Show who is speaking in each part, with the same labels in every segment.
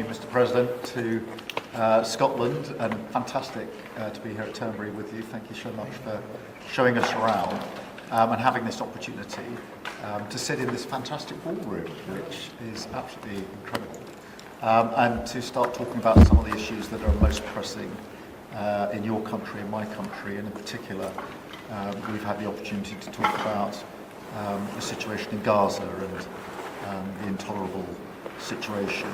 Speaker 1: me, Mr. President, to Scotland, and fantastic to be here at Turnberry with you. Thank you so much for showing us around and having this opportunity to sit in this fantastic ballroom, which is absolutely incredible, and to start talking about some of the issues that are most pressing in your country, in my country, and in particular, we've had the opportunity to talk about the situation in Gaza and the intolerable situation,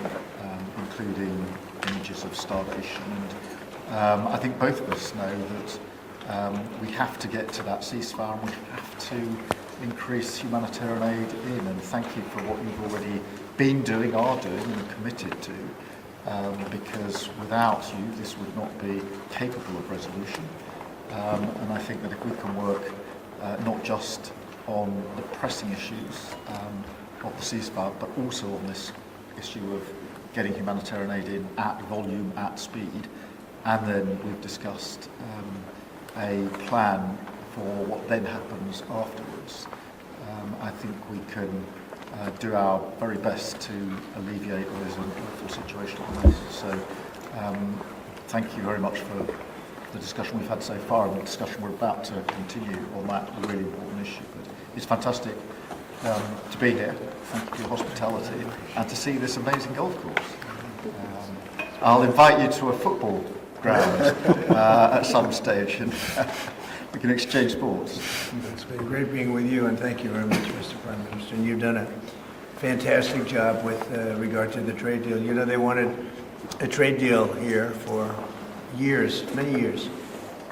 Speaker 1: including images of starvation. And I think both of us know that we have to get to that ceasefire, and we have to increase humanitarian aid in. And thank you for what you've already been doing, are doing, and committed to, because without you, this would not be capable of resolution. And I think that if we can work not just on the pressing issues of the ceasefire, but also on this issue of getting humanitarian aid in at volume, at speed, and then we've discussed a plan for what then happens afterwards. I think we can do our very best to alleviate what is an awful situation at the moment. So thank you very much for the discussion we've had so far, and the discussion we're about to continue on that really important issue. But it's fantastic to be here. Thank you for your hospitality and to see this amazing golf course. I'll invite you to a football ground at some stage, and we can exchange sports.
Speaker 2: It's been great being with you, and thank you very much, Mr. Prime Minister. And you've done a fantastic job with regard to the trade deal. You know, they wanted a trade deal here for years, many years,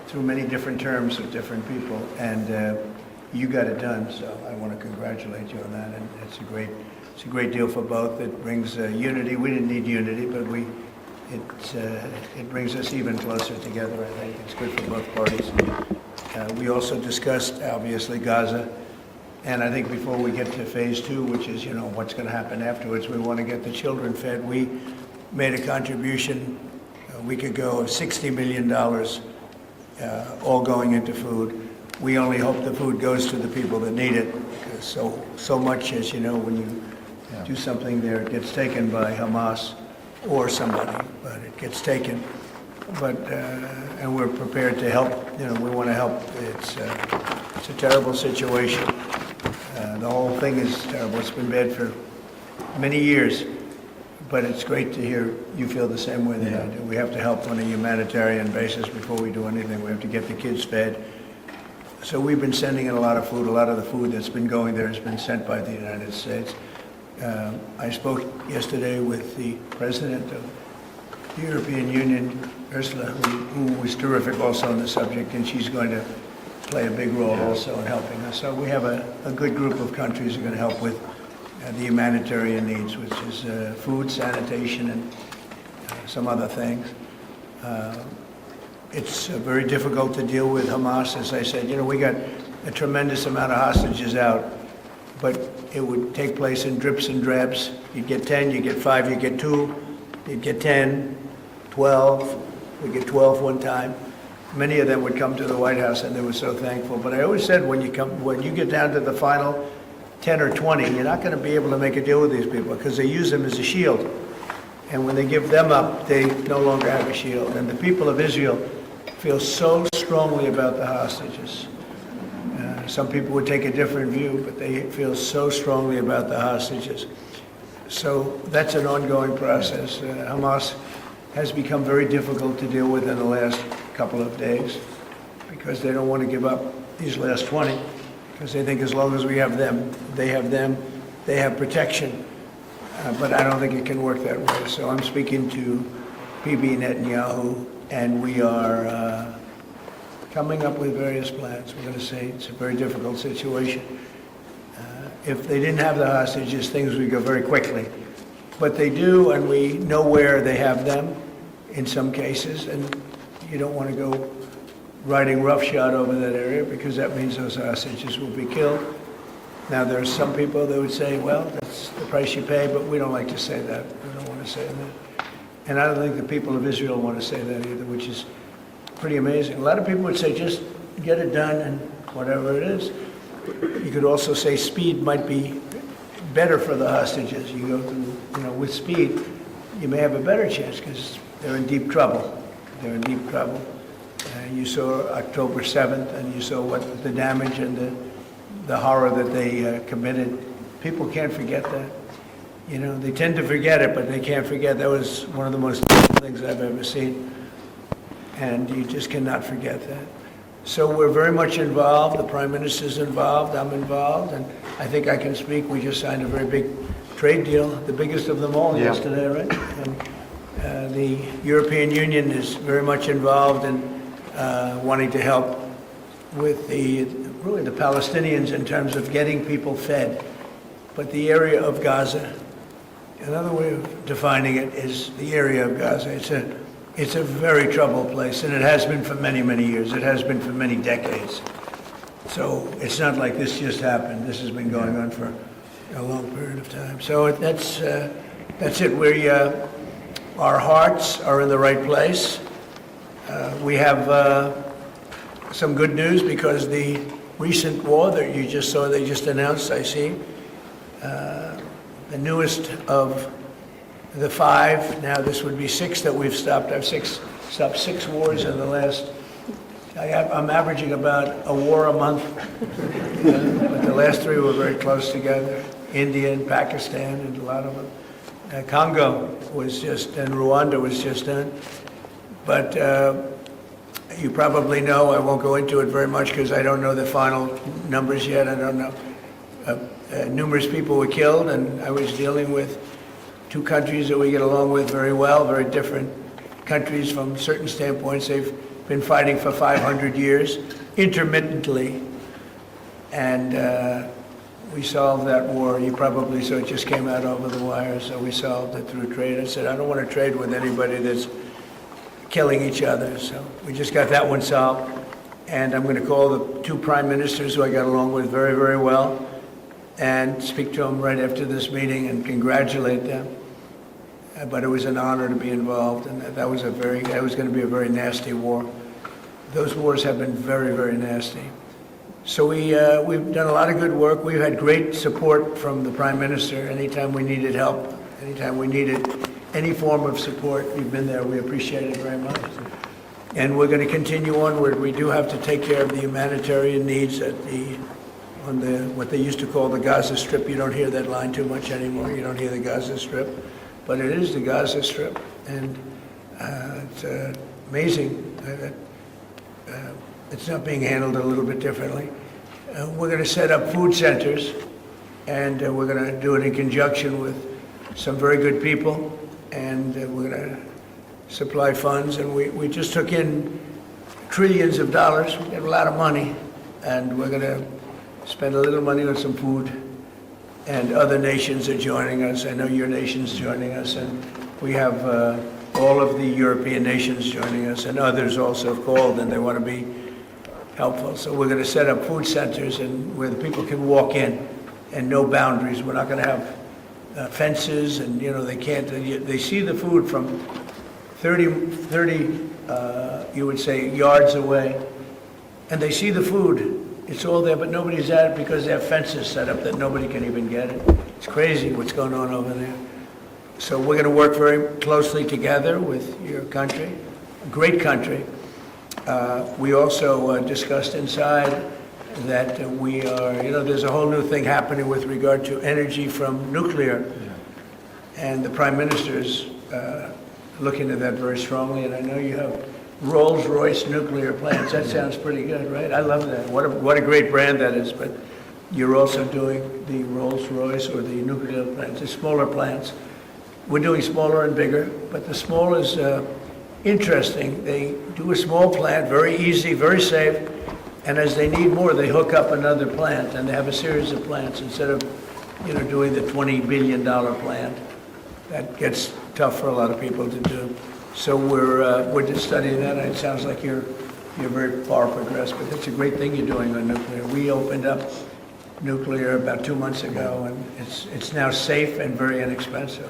Speaker 2: through many different terms with different people, and you got it done. So I want to congratulate you on that, and it's a great deal for both. It brings unity. We didn't need unity, but it brings us even closer together. I think it's good for both parties. We also discussed, obviously, Gaza, and I think before we get to phase two, which is, you know, what's going to happen afterwards, we want to get the children fed. We made a contribution a week ago of $60 million, all going into food. We only hope the food goes to the people that need it, because so much, as you know, when you do something there, it gets taken by Hamas or somebody, but it gets taken. But and we're prepared to help. You know, we want to help. It's a terrible situation. The whole thing is terrible. It's been bad for many years, but it's great to hear you feel the same way that I do. We have to help on a humanitarian basis before we do anything. We have to get the kids fed. So we've been sending in a lot of food. A lot of the food that's been going there has been sent by the United States. I spoke yesterday with the president of the European Union, Ursula, who was terrific also on the subject, and she's going to play a big role also in helping us. So we have a good group of countries who are going to help with the humanitarian needs, which is food, sanitation, and some other things. It's very difficult to deal with Hamas. As I said, you know, we got a tremendous amount of hostages out, but it would take place in drips and drabs. You'd get 10, you get 5, you get 2, you'd get 10, 12. We get 12 one time. Many of them would come to the White House, and they were so thankful. But I always said, when you get down to the final 10 or 20, you're not going to be able to make a deal with these people, because they use them as a shield. And when they give them up, they no longer have a shield. And the people of Israel feel so strongly about the hostages. Some people would take a different view, but they feel so strongly about the hostages. So that's an ongoing process. Hamas has become very difficult to deal with in the last couple of days, because they don't want to give up these last 20, because they think as long as we have them, they have protection. But I don't think it can work that way. So I'm speaking to Bibi Netanyahu, and we are coming up with various plans. We're going to say it's a very difficult situation. If they didn't have the hostages, things would go very quickly. But they do, and we know where they have them in some cases, and you don't want to go riding roughshod over that area, because that means those hostages will be killed. Now, there are some people that would say, well, that's the price you pay, but we don't like to say that. We don't want to say that. And I don't think the people of Israel want to say that either, which is pretty amazing. A lot of people would say, just get it done and whatever it is. You could also say speed might be better for the hostages. You go through, with speed. you may have a better chance because they're in deep trouble. They're in deep trouble. You saw October 7th, and you saw what the damage and the horror that they committed. People can't forget that. You know, they tend to forget it, but they can't forget. That was one of the most terrible things I've ever seen. And you just cannot forget that. So we're very much involved. The Prime Minister's involved. I'm involved. And I think I can speak. We just signed a very big trade deal, the biggest of them all yesterday, right? And the European Union is very much involved in wanting to help with really the Palestinians in terms of getting people fed. But the area of Gaza, another way of defining it is the area of Gaza. It's a very troubled place, and it has been for many, many years. It has been for many decades. So it's not like this just happened. This has been going on for a long period of time. So that's it. Our hearts are in the right place. We have some good news because the recent war that you just saw, they just announced, I see, the newest of the 5, now this would be 6 that we've stopped. I've stopped 6 wars in the last, I'm averaging about a war a month, but the last 3 were very close together. India and Pakistan and a lot of them. Congo was just, and Rwanda was just done. But you probably know, I won't go into it very much because I don't know the final numbers yet. I don't know. Numerous people were killed, and I was dealing with 2 countries that we get along with very well, very different countries from certain standpoints. They've been fighting for 500 years, intermittently, and we solved that war. You probably saw it just came out over the wire, so we solved it through trade. I said, I don't want to trade with anybody that's killing each other, so we just got that one solved. And I'm going to call the 2 prime ministers who I got along with very, very well and speak to them right after this meeting and congratulate them. But it was an honor to be involved, and that was going to be a very nasty war. Those wars have been very, very nasty. So we've done a lot of good work. We've had great support from the Prime Minister. Anytime we needed help, anytime we needed any form of support, you've been there. We appreciate it very much. And we're going to continue onward. We do have to take care of the humanitarian needs on what they used to call the Gaza Strip. You don't hear that line too much anymore. You don't hear the Gaza Strip. But it is the Gaza Strip. And it's amazing that it's not being handled a little bit differently. We're going to set up food centers, and we're going to do it in conjunction with some very good people, and we're going to supply funds. And we just took in trillions of dollars. We got a lot of money, and we're going to spend a little money on some food. And other nations are joining us. I know your nation's joining us, and we have all of the European nations joining us, and others also have called, and they want to be helpful. So we're going to set up food centers and where the people can walk in and no boundaries. We're not going to have fences, and they can't. They see the food from 30 you would say yards away, and they see the food. It's all there, but nobody's at it because they have fences set up that nobody can even get it. It's crazy what's going on over there. So we're going to work very closely together with your country, a great country. We also discussed inside that we are, there's a whole new thing happening with regard to energy from nuclear. And the Prime Minister is looking at that very strongly, and I know you have Rolls-Royce nuclear plants. That sounds pretty good, right? I love that. What a great brand that is. But you're also doing the Rolls-Royce or the nuclear plants, the smaller plants. We're doing smaller and bigger, but the small is interesting. They do a small plant, very easy, very safe, and as they need more, they hook up another plant, and they have a series of plants instead of, doing the $20 billion plant. That gets tough for a lot of people to do. So we're just studying that, and it sounds like you're very far progressed, but that's a great thing you're doing on nuclear. We opened up nuclear about 2 months ago, and it's now safe and very inexpensive.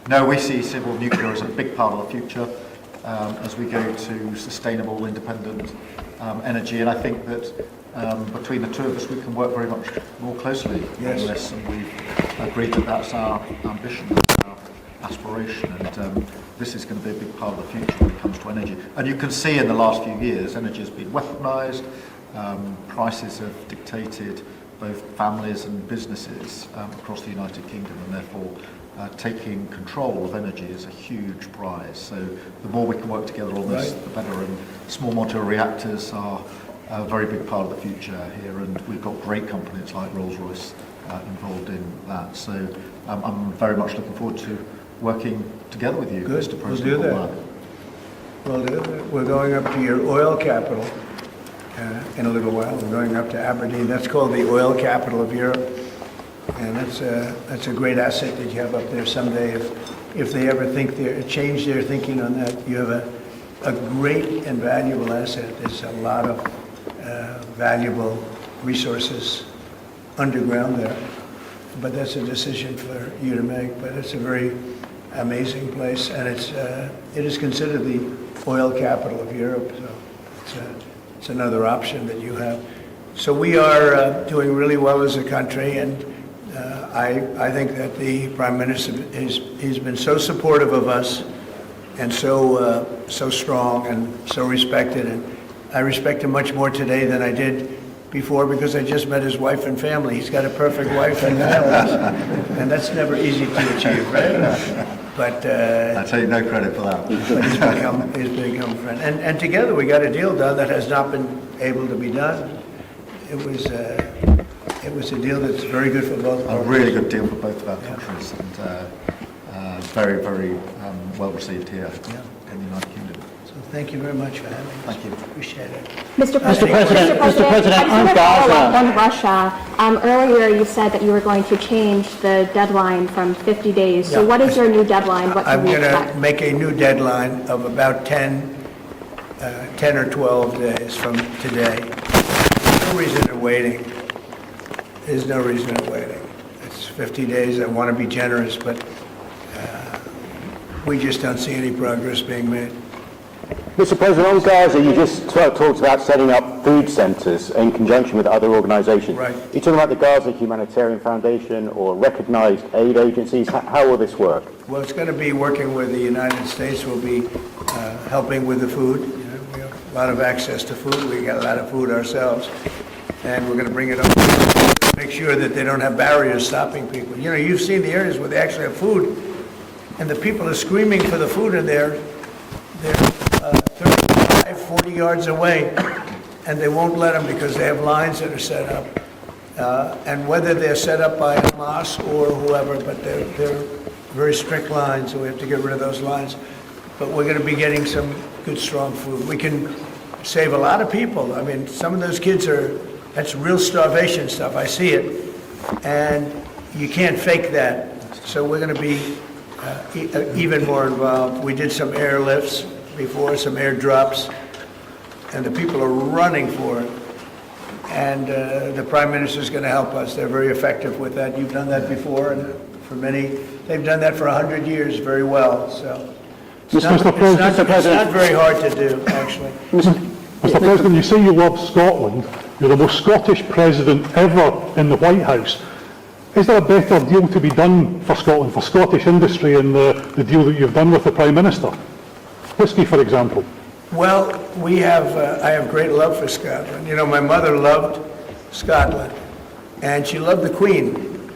Speaker 1: No, we see civil nuclear as a big part of the future as we go to sustainable, independent energy, and I think that between the 2 of us, we can work very much more closely on this, and we've agreed that that's our ambition, our aspiration, and this is going to be a big part of the future when it comes to energy. And you can see in the last few years, energy has been weaponised, prices have dictated both families and businesses across the United Kingdom, and therefore taking control of energy is a huge prize. So the more we can work together on this, the better, and small modular reactors are a very big part of the future here, and we've got great companies like Rolls-Royce involved in that. So I'm very much looking forward to working together with you, Mr. President.
Speaker 2: We'll do that. We'll do that. We're going up to your oil capital in a little while. We're going up to Aberdeen. That's called the oil capital of Europe, and that's a great asset that you have up there someday. If they ever change their thinking on that, you have a great and valuable asset. There's a lot of valuable resources underground there, but that's a decision for you to make. But it's a very amazing place, and it is considered the oil capital of Europe. So it's another option that you have. So we are doing really well as a country, and I think that the Prime Minister he's been so supportive of us, and so strong and so respected, and I respect him much more today than I did before, because I just met his wife and family. He's got a perfect wife and family, and that's never easy to achieve, right? But
Speaker 1: I take no credit for that.
Speaker 2: He's become a friend, and together we got a deal done that has not been able to be done. It was a deal that's very good for both parties.
Speaker 1: A really good deal for both of our countries, and very, very well received here in the United Kingdom.
Speaker 2: So thank you very much for having us.
Speaker 1: Thank you.
Speaker 2: Appreciate it.
Speaker 3: Mr. President,
Speaker 4: on Gaza.
Speaker 3: On Russia, earlier you said that you were going to change the deadline from 50 days. So what is your new deadline? What
Speaker 2: I'm
Speaker 3: can we
Speaker 2: going to
Speaker 3: expect?
Speaker 2: make a new deadline of about 10 or 12 days from today. There's no reason in waiting. There's no reason in waiting. It's 50 days. I want to be generous, but we just don't see any progress being made.
Speaker 4: Mr. President, on Gaza, you just talked about setting up food centres in conjunction with other organisations.
Speaker 2: Right.
Speaker 4: Are you talking about the Gaza Humanitarian Foundation or recognised aid agencies? How will this work?
Speaker 2: Well, it's going to be working with the United States. We'll be helping with the food. You know, we have a lot of access to food. We got a lot of food ourselves, and we're going to bring it up to make sure that they don't have barriers stopping people. You know, you've seen the areas where they actually have food, and the people are screaming for the food, and they're 35, 40 yards away, and they won't let them because they have lines that are set up. And whether they're set up by Hamas or whoever, but they're very strict lines, so we have to get rid of those lines. But we're going to be getting some good, strong food. We can save a lot of people. I mean, some of those kids that's real starvation stuff. I see it. And you can't fake that. So we're going to be even more involved. We did some airlifts before, some airdrops, and the people are running for it. And the Prime Minister is going to help us. They're very effective with that. You've done that before, and for many, they've done that for 100 years very well. So it's not very hard to do, actually.
Speaker 5: Mr. President, you say you love Scotland. You're the most Scottish president ever in the White House. Is there a better deal to be done for Scotland, for Scottish industry, in the deal that you've done with the Prime Minister? Whisky, for example.
Speaker 2: Well, I have great love for Scotland. You know, my mother loved Scotland, and she loved the Queen.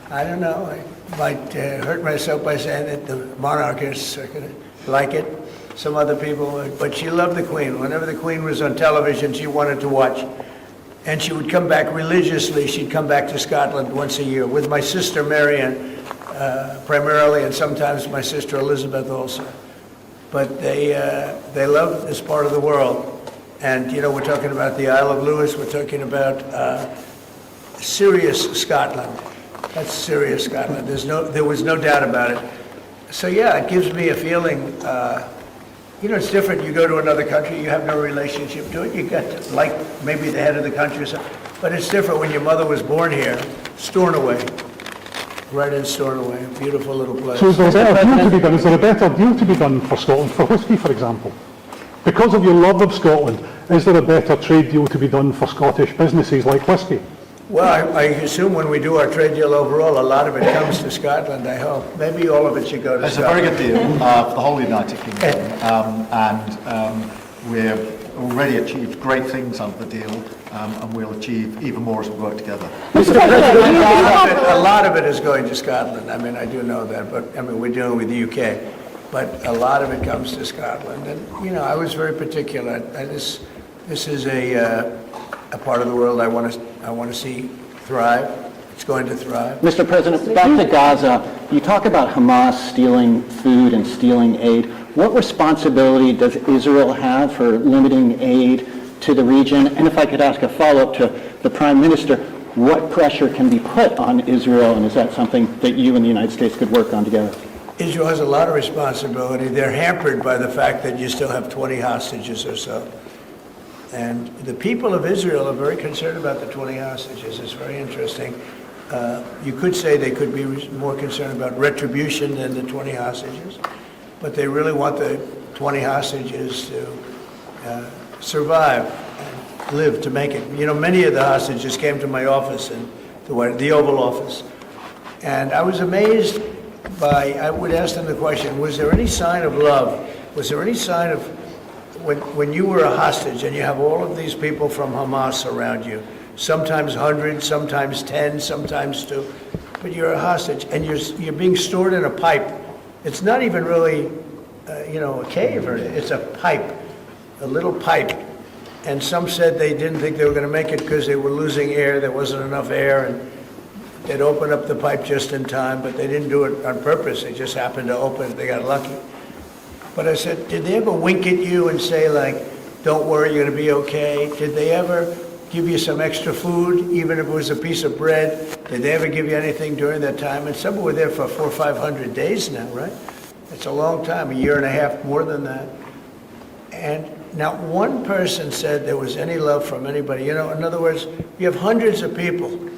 Speaker 2: I don't know, I might hurt myself by saying that the monarchists are going to like it, some other people, but she loved the Queen. Whenever the Queen was on television, she wanted to watch. And she would come back religiously. She'd come back to Scotland once a year with my sister Marianne, primarily, and sometimes my sister Elizabeth also. But they love this part of the world. And, you know, we're talking about the Isle of Lewis. We're talking about serious Scotland. That's serious Scotland. There was no doubt about it. So, yeah, it gives me a feeling, you know, it's different. You go to another country, you have no relationship to it. You got to like maybe the head of the country or something. But it's different when your mother was born here, Stornoway, right in Stornoway, a beautiful little place.
Speaker 5: So is there a better deal to be done? Is there a better deal to be done for Scotland, for whisky, for example? Because of your love of Scotland, is there a better trade deal to be done for Scottish businesses like whisky?
Speaker 2: Well, I assume when we do our trade deal overall, a lot of it comes to Scotland, I hope. Maybe all of it should go to
Speaker 1: It's a
Speaker 2: Scotland.
Speaker 1: very good deal for the whole United Kingdom, and we've already achieved great things under the deal, and we'll achieve even more as we work together.
Speaker 2: A lot of it is going to Scotland. I mean, I do know that, but I mean, we're dealing with the UK, but a lot of it comes to Scotland. And you know, I was very particular. This is a part of the world I want to see thrive. It's going to thrive.
Speaker 6: Mr. President, back to Gaza. You talk about Hamas stealing food and stealing aid. What responsibility does Israel have for limiting aid to the region? And if I could ask a follow-up to the Prime Minister, what pressure can be put on Israel, and is that something that you and the United States could work on together?
Speaker 2: Israel has a lot of responsibility. They're hampered by the fact that you still have 20 hostages or so. And the people of Israel are very concerned about the 20 hostages. It's very interesting. You could say they could be more concerned about retribution than the 20 hostages, but they really want the 20 hostages to survive and live to make it. You know, many of the hostages came to my office in the Oval Office, and I was amazed by, I would ask them the question, was there any sign of love? Was there any sign of, when you were a hostage and you have all of these people from Hamas around you, sometimes 100, sometimes 10, sometimes 2, but you're a hostage and you're being stored in a pipe. It's not even really, a cave, or it's a pipe, a little pipe. And some said they didn't think they were going to make it because they were losing air, there wasn't enough air, and they'd open up the pipe just in time, but they didn't do it on purpose. They just happened to open it, they got lucky. But I said, did they ever wink at you and say, like, don't worry, you're going to be okay? Did they ever give you some extra food, even if it was a piece of bread? Did they ever give you anything during that time? And some were there for 400 or 500 days now, right? It's a long time, a year and a half, more than that. And not one person said there was any love from anybody. You know, in other words, you have hundreds of people,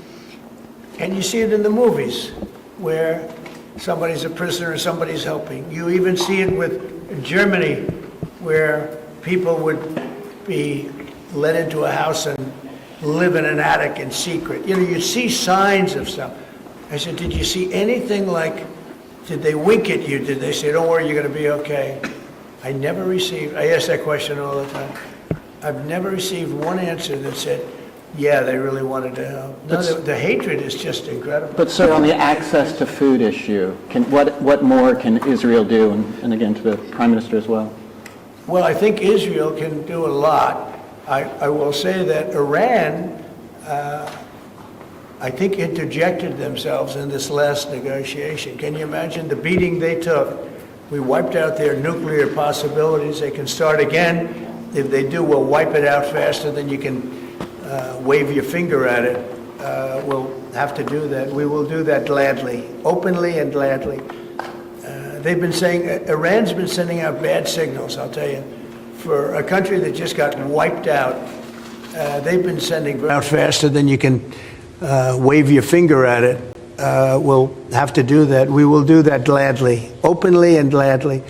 Speaker 2: and you see it in the movies where somebody's a prisoner and somebody's helping. You even see it with Germany, where people would be let into a house and live in an attic in secret. You know, you see signs of stuff. I said, did you see anything like, did they wink at you? Did they say, don't worry, you're going to be okay? I ask that question all the time. I've never received one answer that said, yeah, they really wanted to help. No, the hatred is just incredible.
Speaker 6: But sir, on the access to food issue, what more can Israel do? And again, to the Prime Minister as well.
Speaker 2: Well, I think Israel can do a lot. I will say that Iran, I think, interjected themselves in this last negotiation. Can you imagine the beating they took? We wiped out their nuclear possibilities. They can start again. If they do, we'll wipe it out faster than you can wave your finger at it. We'll have to do that. We will do that gladly, openly and gladly. They've been saying, Iran's been sending out bad signals, I'll tell you. For a country that just got wiped out, they've been sending out faster than you can wave your finger at it. We'll have to do that. We will do that gladly, openly and gladly.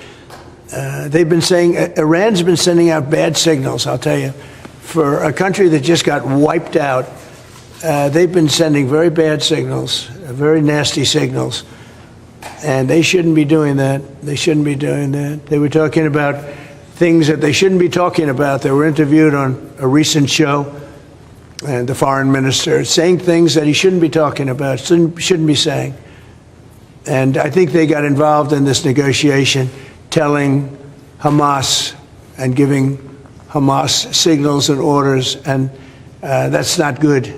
Speaker 2: They've been saying, Iran's been sending out bad signals, I'll tell you. For a country that just got wiped out, they've been sending very bad signals, very nasty signals. And they shouldn't be doing that. They shouldn't be doing that. They were talking about things that they shouldn't be talking about. They were interviewed on a recent show, and the foreign minister saying things that he shouldn't be talking about, shouldn't be saying. And I think they got involved in this negotiation, telling Hamas and giving Hamas signals and orders, and that's not good.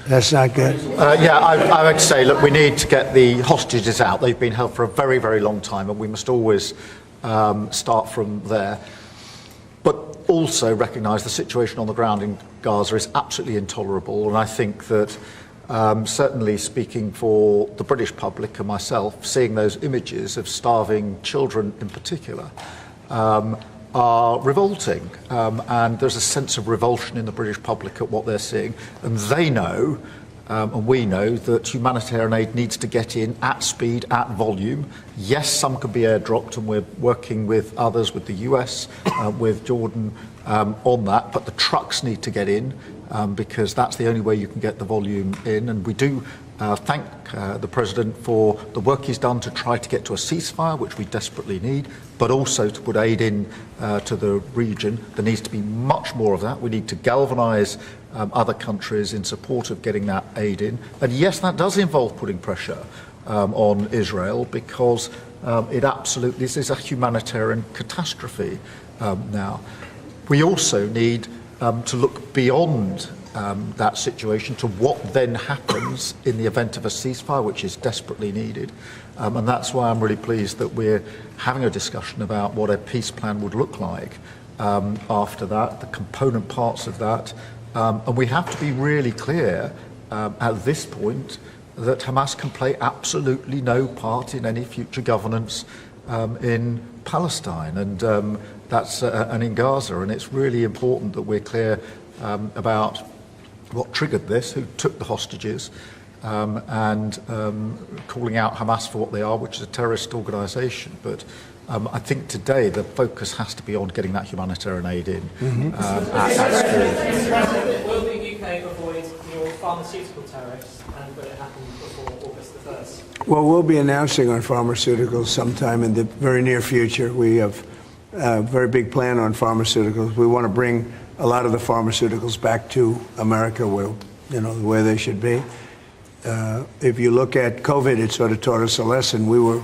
Speaker 2: That's not good.
Speaker 1: I would say, look, we need to get the hostages out. They've been held for a very, very long time, and we must always start from there. But also recognise the situation on the ground in Gaza is absolutely intolerable, and I think that certainly speaking for the British public and myself, seeing those images of starving children in particular are revolting, and there's a sense of revulsion in the British public at what they're seeing, and they know, and we know, that humanitarian aid needs to get in at speed, at volume. Yes, some can be airdropped, and we're working with others, with the US, with Jordan, on that, but the trucks need to get in, because that's the only way you can get the volume in. And we do thank the President for the work he's done to try to get to a ceasefire, which we desperately need, but also to put aid in to the region. There needs to be much more of that. We need to galvanise other countries in support of getting that aid in. And yes, that does involve putting pressure on Israel, because this is a humanitarian catastrophe now. We also need to look beyond that situation to what then happens in the event of a ceasefire, which is desperately needed. And that's why I'm really pleased that we're having a discussion about what a peace plan would look like after that, the component parts of that. And we have to be really clear at this point that Hamas can play absolutely no part in any future governance in Palestine and and in Gaza. And it's really important that we're clear about what triggered this, who took the hostages, and calling out Hamas for what they are, which is a terrorist organisation. But I think today the focus has to be on getting that humanitarian aid in.
Speaker 7: Will the UK avoid your pharmaceutical tariffs, and will it happen before August the 1st?
Speaker 2: Well, we'll be announcing on pharmaceuticals sometime in the very near future. We have a very big plan on pharmaceuticals. We want to bring a lot of the pharmaceuticals back to America, where they should be. If you look at COVID, it sort of taught us a lesson. We were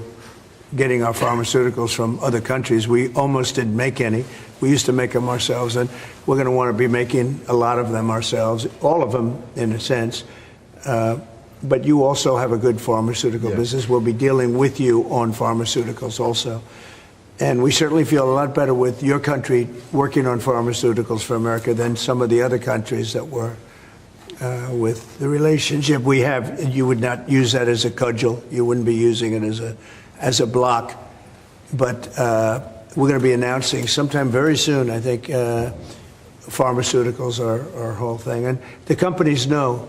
Speaker 2: getting our pharmaceuticals from other countries. We almost didn't make any. We used to make them ourselves, and we're going to want to be making a lot of them ourselves, all of them in a sense. But you also have a good pharmaceutical business. We'll be dealing with you on pharmaceuticals also. And we certainly feel a lot better with your country working on pharmaceuticals for America than some of the other countries that were with the relationship we have. You would not use that as a cudgel. You wouldn't be using it as a block. But we're going to be announcing sometime very soon, I think, pharmaceuticals are our whole thing. And the companies know.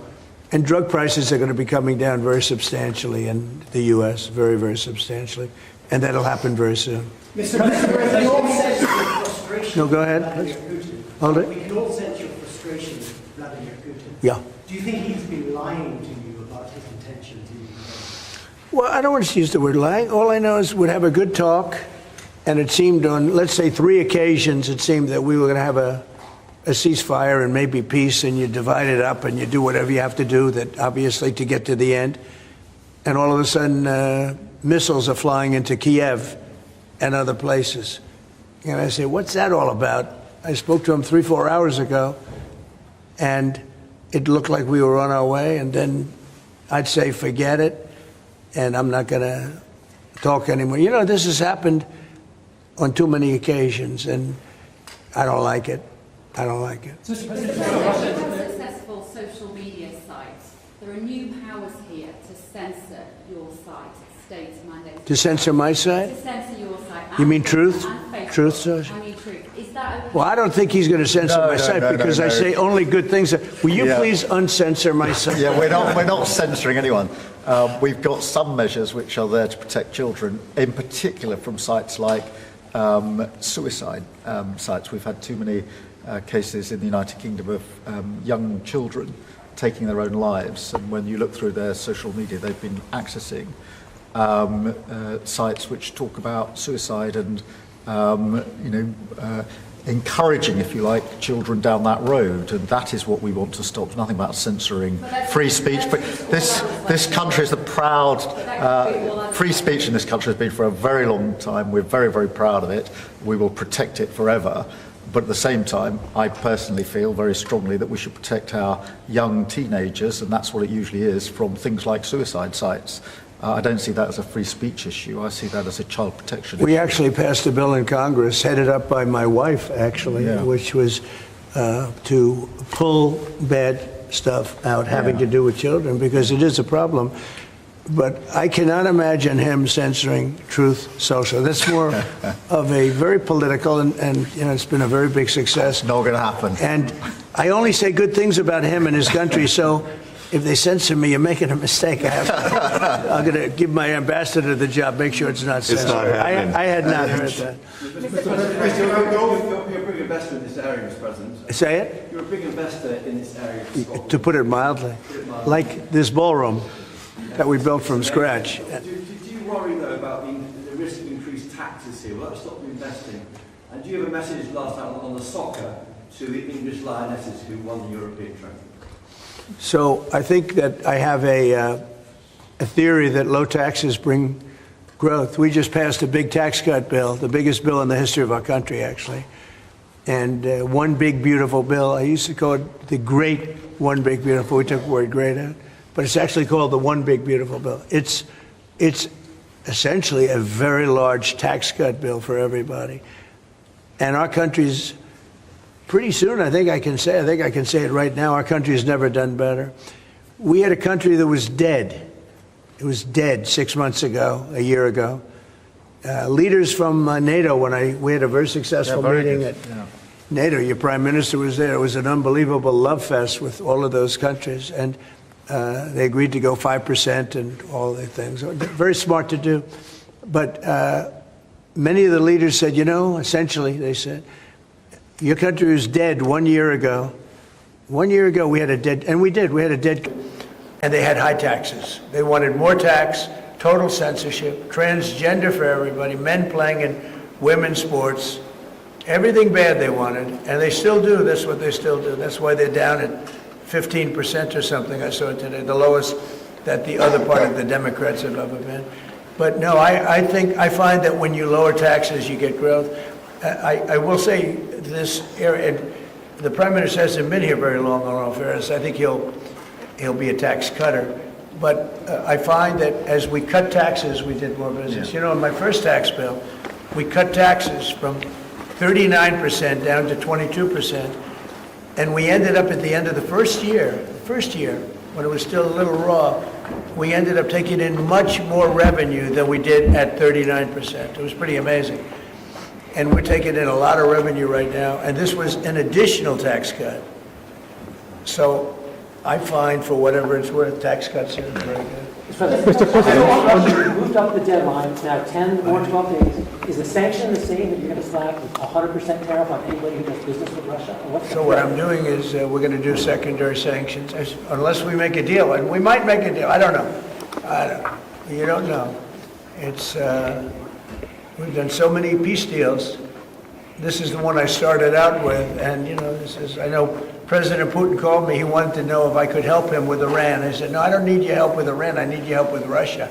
Speaker 2: And drug prices are going to be coming down very substantially in the U.S., very, very substantially. And that'll happen very soon.
Speaker 8: Mr. President, we all sense your frustration.
Speaker 2: No, go ahead.
Speaker 8: Vladimir Putin.
Speaker 2: Hold it.
Speaker 8: We can all sense your frustration with Vladimir Putin.
Speaker 2: Yeah.
Speaker 8: Do you think he's been lying to you about his intentions in Ukraine?
Speaker 2: Well, I don't want to use the word lying. All I know is we'd have a good talk, and it seemed on, let's say, 3 occasions, it seemed that we were going to have a ceasefire and maybe peace, and you divide it up and you do whatever you have to do, that obviously to get to the end. And all of a sudden, missiles are flying into Kiev and other places. And I say, what's that all about? I spoke to him 3-4 hours ago, and it looked like we were on our way, and then I'd say, forget it, and I'm not going to talk anymore. You know, this has happened on too many occasions, and I don't like it. I don't like it.
Speaker 9: Successful social media sites. There are new powers here to censor your site, states mandate.
Speaker 2: To censor my site?
Speaker 9: To censor your site.
Speaker 2: You mean Truth?
Speaker 9: Truth
Speaker 2: Social?
Speaker 9: I mean Truth. Is that okay?
Speaker 2: Well, I don't think he's going to censor my site because I say only good things. Will you please uncensor my site?
Speaker 1: Yeah, we're not censoring anyone. We've got some measures which are there to protect children, in particular from sites like suicide sites. We've had too many cases in the United Kingdom of young children taking their own lives, and when you look through their social media, they've been accessing sites which talk about suicide and encouraging, if you like, children down that road, and that is what we want to stop. Nothing about censoring free speech, but this country is a proud free speech in this country has been for a very long time. We're very, very proud of it. We will protect it forever. But at the same time, I personally feel very strongly that we should protect our young teenagers, and that's what it usually is, from things like suicide sites. I don't see that as a free speech issue. I see that as a child protection issue.
Speaker 2: We actually passed a bill in Congress, headed up by my wife, actually, which was to pull bad stuff out having to do with children, because it is a problem. But I cannot imagine him censoring Truth Social. That's more of a very political, and it's been a very big success.
Speaker 1: Not going to happen.
Speaker 2: And I only say good things about him and his country, so if they censor me, you're making a mistake. I'm going to give my ambassador the job, make sure it's not censored.
Speaker 10: not happening.
Speaker 2: I had not heard that.
Speaker 11: You're a big investor in this area, Mr. President.
Speaker 2: Say it?
Speaker 11: You're a big investor in this area of Scotland.
Speaker 2: To put it mildly. Like this ballroom that we built from scratch.
Speaker 11: Do you worry, though, about the risk of increased taxes here? Will that stop you investing? And do you have a message last night on the soccer to the English Lionesses who won the European trophy?
Speaker 2: So I think that I have a theory that low taxes bring growth. We just passed a big tax cut bill, the biggest bill in the history of our country, actually. And one big, beautiful bill. I used to call it the great one big, beautiful. We took the word great out. But it's actually called the one big, beautiful bill. It's essentially a very large tax cut bill for everybody. And our country's pretty soon, I think I can say it right now, our country has never done better. We had a country that was dead. It was dead 6 months ago, a year ago. Leaders from NATO, we had a very successful meeting at NATO. Your prime minister was there. It was an unbelievable love fest with all of those countries. And they agreed to go 5% and all the things. Very smart to do. But many of the leaders said, essentially, they said, your country was dead 1 year ago. 1 year ago, we had a dead, and we did, we had a dead, and they had high taxes. They wanted more tax, total censorship, transgender for everybody, men playing in women's sports, everything bad they wanted, and they still do. That's what they still do. That's why they're down at 15% or something, I saw it today, the lowest that the other part of the Democrats have ever been. But no, I find that when you lower taxes, you get growth. I will say this area, the Prime Minister hasn't been here very long, in all fairness. I think he'll be a tax cutter. But I find that as we cut taxes, we did more business.
Speaker 1: Yeah.
Speaker 2: In my first tax bill, we cut taxes from 39% down to 22%. And we ended up at the end of the first year, when it was still a little raw, we ended up taking in much more revenue than we did at 39%. It was pretty amazing. And we're taking in a lot of revenue right now, and this was an additional tax cut. So I find, for whatever it's worth, tax cuts are very good.
Speaker 8: Mr. President, you moved up the deadline, it's now 10 or 12 days. Is the sanction the same, that you're going to slap a 100% tariff on anybody who does business with Russia?
Speaker 2: So what I'm doing is we're going to do secondary sanctions, unless we make a deal. And we might make a deal. I don't know. You don't know. It's... We've done so many peace deals. This is the one I started out with, and I know President Putin called me. He wanted to know if I could help him with Iran. I said, no, I don't need your help with Iran. I need your help with Russia.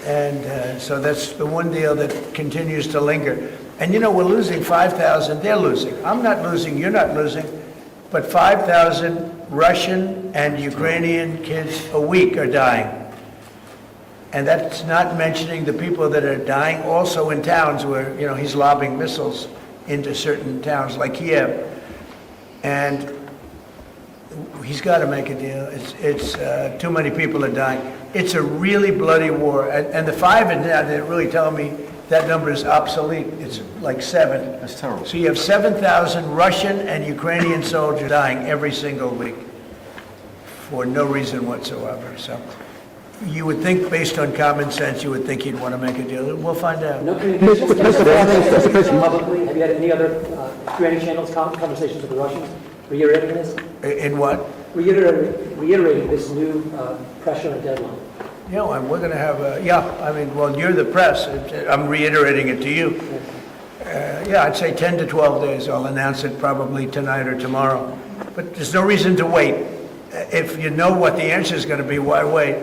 Speaker 2: And so that's the one deal that continues to linger. And we're losing 5,000. They're losing. I'm not losing. You're not losing. But 5,000 Russian and Ukrainian kids a week are dying. And that's not mentioning the people that are dying also in towns where, he's lobbing missiles into certain towns like Kiev. And he's got to make a deal. It's too many people are dying. It's a really bloody war. And the 5 in now, they're really telling me that number is obsolete. It's like 7.
Speaker 1: That's terrible.
Speaker 2: So you have 7,000 Russian and Ukrainian soldiers dying every single week for no reason whatsoever. So you would think, based on common sense, you would think he'd want to make a deal. We'll find out.
Speaker 8: No communications publicly? Have you had any other through any channels conversations with the Russians reiterating this?
Speaker 2: In what?
Speaker 8: Reiterating this new pressure and deadline.
Speaker 2: And we're going to have you're the press. I'm reiterating it to you. I'd say 10 to 12 days. I'll announce it probably tonight or tomorrow. But there's no reason to wait. If you know what the answer is going to be, why wait?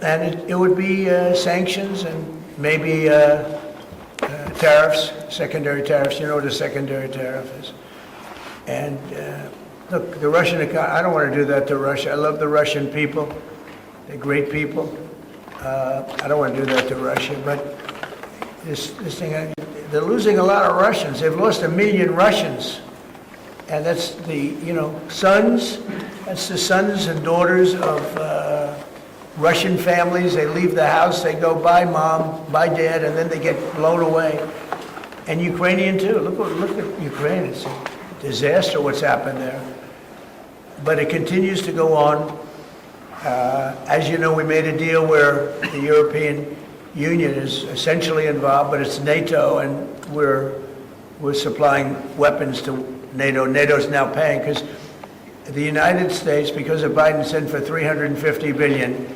Speaker 2: And it would be sanctions and maybe tariffs, secondary tariffs. You know what a secondary tariff is. And look, the Russian economy, I don't want to do that to Russia. I love the Russian people. They're great people. I don't want to do that to Russia. But this thing, they're losing a lot of Russians. They've lost 1 million Russians. And that's the, sons, that's the sons and daughters of Russian families. They leave the house, they go, bye mom, bye dad, and then they get blown away. And Ukrainian too. Look at Ukraine. It's a disaster what's happened there. but it continues to go on. As you know, we made a deal where the European Union is essentially involved, but it's NATO, and we're supplying weapons to NATO. NATO's now paying because the United States, because of Biden's in for $350 billion,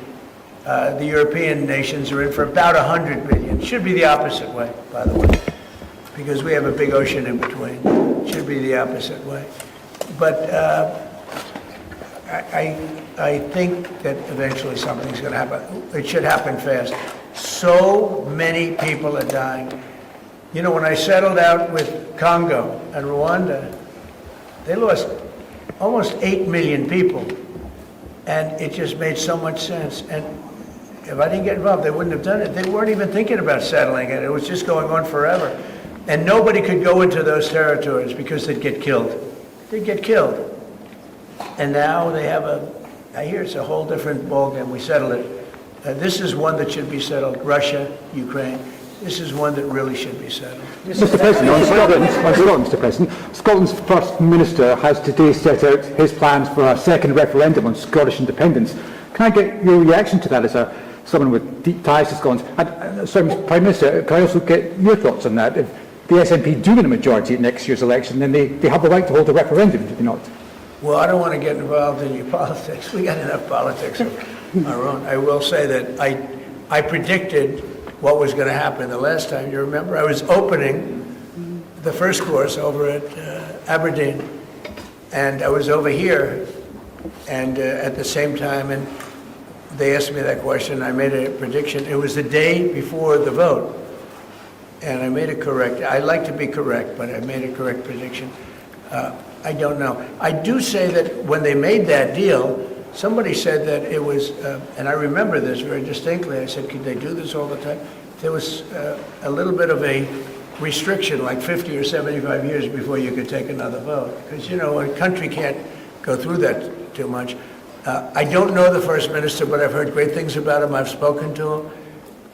Speaker 2: the European nations are in for about $100 billion. It should be the opposite way, by the way, because we have a big ocean in between. It should be the opposite way. But I think that eventually something's going to happen. It should happen fast. So many people are dying. You know, when I settled out with Congo and Rwanda, they lost almost 8 million people. And it just made so much sense. And if I didn't get involved, they wouldn't have done it. They weren't even thinking about settling it. It was just going on forever. And nobody could go into those territories because they'd get killed. They'd get killed. And now they have I hear it's a whole different ballgame. We settled it. This is one that should be settled. Russia, Ukraine. This is one that really should be settled.
Speaker 10: Mr. President, on Scotland, Mr. President, Scotland's First Minister has today set out his plans for a second referendum on Scottish independence. Can I get your reaction to that as someone with deep ties to Scotland? And, sorry, Mr. Prime Minister, can I also get your thoughts on that? If the SNP do win a majority at next year's election, then they have the right to hold a referendum, do they not?
Speaker 2: Well, I don't want to get involved in your politics. We got enough politics of our own. I will say that I predicted what was going to happen the last time. You remember? I was opening the first course over at Aberdeen, and I was over here, and at the same time, and they asked me that question. I made a prediction. It was the day before the vote, and I made it correct. I like to be correct, but I made a correct prediction. I don't know. I do say that when they made that deal, somebody said that it was, and I remember this very distinctly, I said, could they do this all the time? There was a little bit of a restriction, like 50 or 75 years before you could take another vote. Because, you know, a country can't go through that too much. I don't know the First Minister, but I've heard great things about him. I've spoken to him.